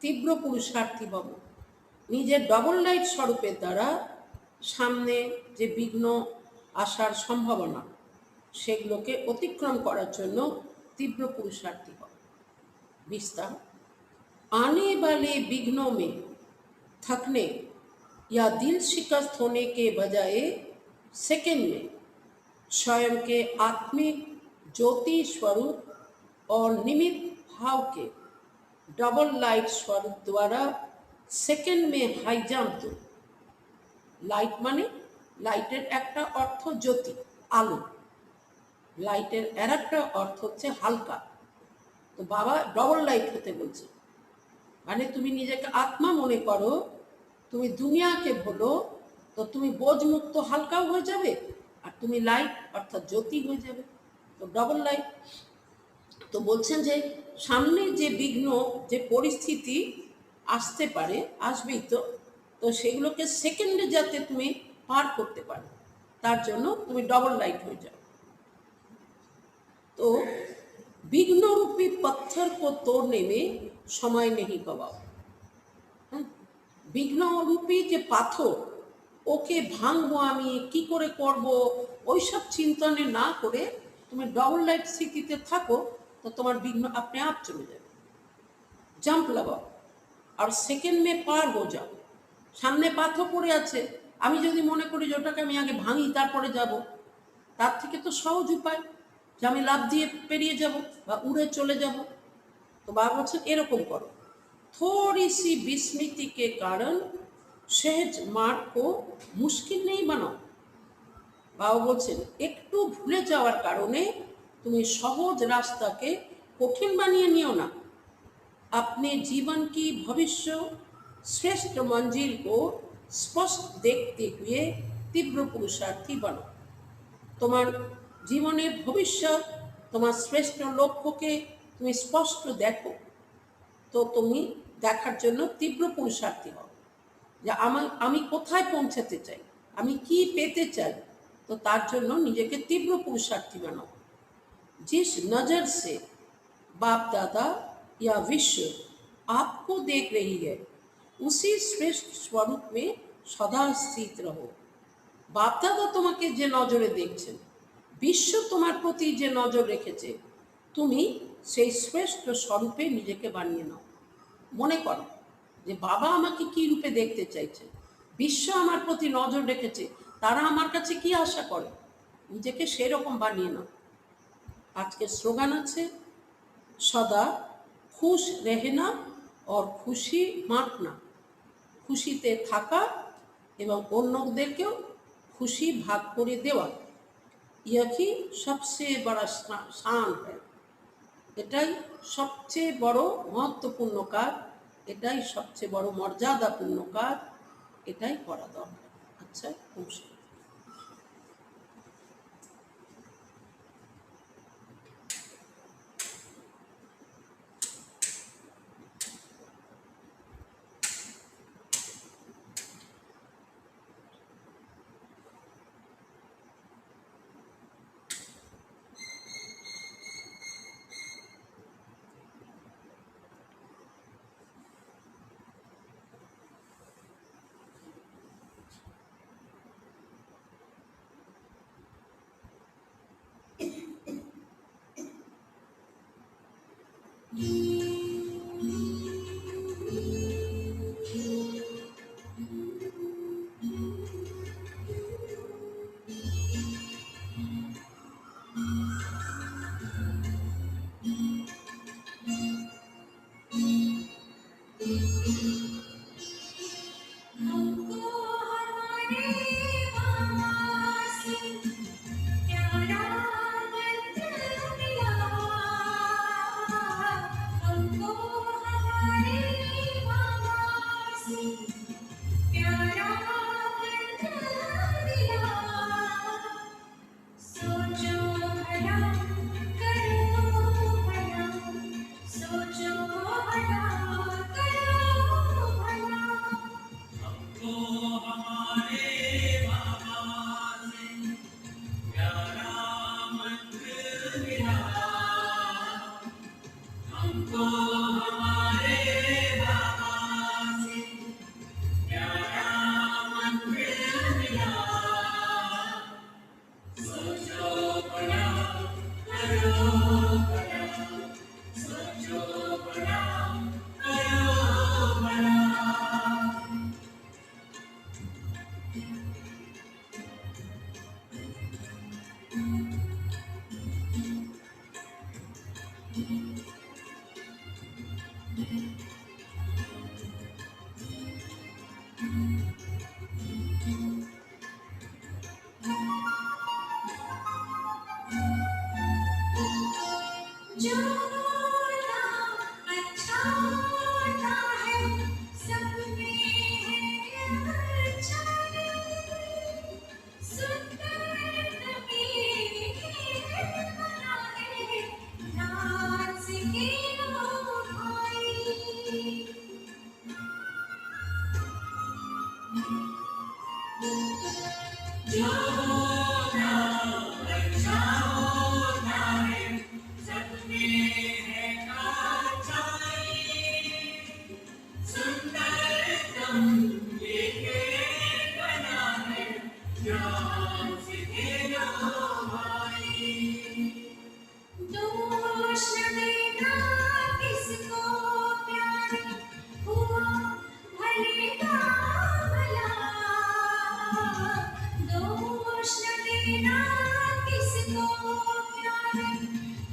तीव्र पुरुषार्थी भवो। নিজের ডবল লাইট স্বরূপের দ্বারা সামনে যে বিঘ্ন আসার সম্ভাবনা সেগুলোকে অতিক্রম করার জন্য তীব্র পুরুষাर्थी হও। विस्तार। आने वाले विघ्नों में थकने या दिल शिकस्त होने के बजाय सेकंड में स्वयं के आत्मिक ज्योति स्वरूप और निमित्त भाव के डबल लाइट स्वरूप द्वारा सेकंड में हाई जंप दो। लाइट माने लाइटेर একটা অর্থ জ্যোতি আলো, লাইটের আরেকটা অর্থ হচ্ছে হালকা। তো বাবা ডবল লাইট হতে বলছে, মানে তুমি নিজেকে আত্মা মনে করো, তুমি দুনিয়াকে ভুলো, তো তুমি বোঝমুক্ত হালকাও হয়ে যাবে আর তুমি লাইট অর্থাৎ জ্যোতি হয়ে যাবে। তো ডবল লাইট। তো বলছেন যে সামনে যে বিঘ্ন যে পরিস্থিতি আসতে পারে, আসবেই তো, তো সেগুলোকে সেকেন্ডে যাতে তুমি পার করতে পারো তার জন্য তুমি ডবল লাইট হয়ে যাও। तो विघ्न रूपी पत्थर को तोड़ने में समय नहीं गवाओ। विघ्न रूपी যে পাথর ওকে ভাঙবো আমি কি করে করব ওইসব চিন্তনে না করে তুমি ডবল লাইট স্থিতিতে থাকো, তো তোমার বিঘ্ন আপনি आप চলে যাবে। জাম্প লাগাও আর সেকেন্ড মে পার হয়ে যাও। সামনে পাথর পড়ে আছে, আমি যদি মনে করি যে ওটাকে আমি আগে ভাঙি তারপরে যাব, তার থেকে তো সহজ উপায় যে আমি লাফ দিয়ে পেরিয়ে যাব বা উড়ে চলে যাব। তো বাবা বলছেন এরকম করো। थोड़ी सी विस्मृति के कारण सहज मार्ग को मुश्किल नहीं बनाओ। বাবা বলছেন একটু ভুলে যাওয়ার কারণে তুমি সহজ রাস্তাকে কঠিন বানিয়ে নিও না। अपने जीवन की भविष्य श्रेष्ठ मंजिल को स्पष्ट देखते हुए तीव्र पुरुषार्थी बनो। তোমার জীবনের ভবিষ্যৎ তোমার শ্রেষ্ঠ লক্ষ্যকে তুমি স্পষ্ট দেখো, তো তুমি দেখার জন্য তীব্র পুরুষার্থী হও যে আমি কোথায় পৌঁছাতে চাই, আমি কি পেতে চাই, তো তার জন্য নিজেকে তীব্র পুরুষার্থী বানাও। जिस नज़र से बाप दादा या विश्व आपको देख रही है उसी श्रेष्ठ स्वरूप में सदा स्थित रहो। बाप दादा তোমাকে যে নজরে দেখছেন, বিশ্ব তোমার প্রতি যে নজর রেখেছে, তুমি সেই শ্রেষ্ঠ স্বরূপে নিজেকে বানিয়ে নাও। মনে করো যে বাবা আমাকে কি রূপে দেখতে চাইছে, বিশ্ব আমার প্রতি নজর রেখেছে, তারা আমার কাছে কি আশা করে, নিজেকে সেরকম বানিয়ে নাও। আজকে স্লোগান আছে সদা খুশ রেহেনা और খুশি বাঁটনা। খুশিতে থাকা এবং অন্যদেরকেও খুশি ভাগ করে দেওয়া, यही सबसे बड़ा शान है। এটাই সবচেয়ে বড় মহত্বপূর্ণ কাজ এটাই সবচেয়ে বড় মর্যাদাপূর্ণ কাজ, এটাই করা দরকার। আচ্ছা, নমস্কার। हमको हमारे मामा से प्यारा वतन मिला। हमको हमारे मामा से प्यारा वतन मिला। सोचो भला करो भला, सोचो भला करो भला। हमको हमारे बाबा से प्यारा मंत्र मिला। हमको हमारे बाबा से प्यारा मंत्र मिला। सोचो बड़ा करो बड़ा, सोचो बड़ा करो बड़ा। जो होता अच्छा होता है, सब में है अच्छाई। सुंदर नबी बना है, नाज के लो भाई। जो होता अच्छा होता है, सब में है अच्छाई। सुंदरतम लेके बना है, ज्ञान से खेलो भाई। दोष न देना किसको प्यारे, हुआ भले का भला। दोष न देना किसको प्यारे,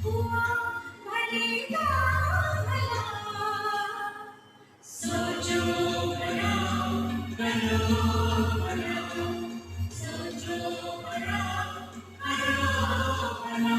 हुआ भले का भला। सोचो भला करो भला, सोचो भला करो भला।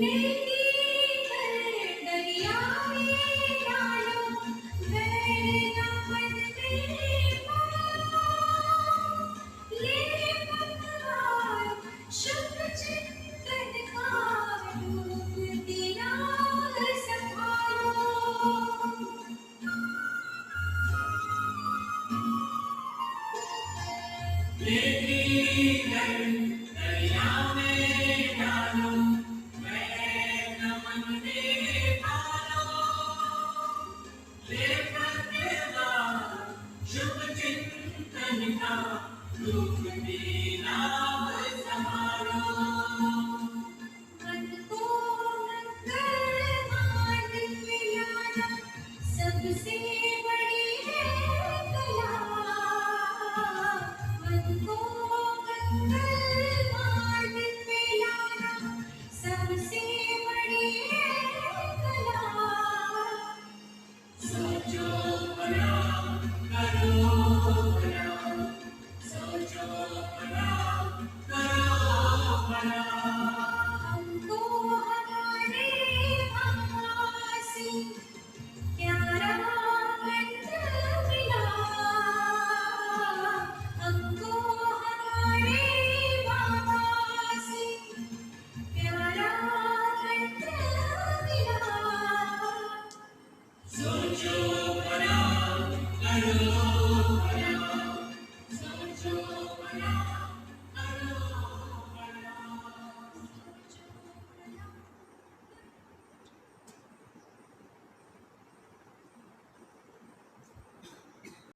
Lead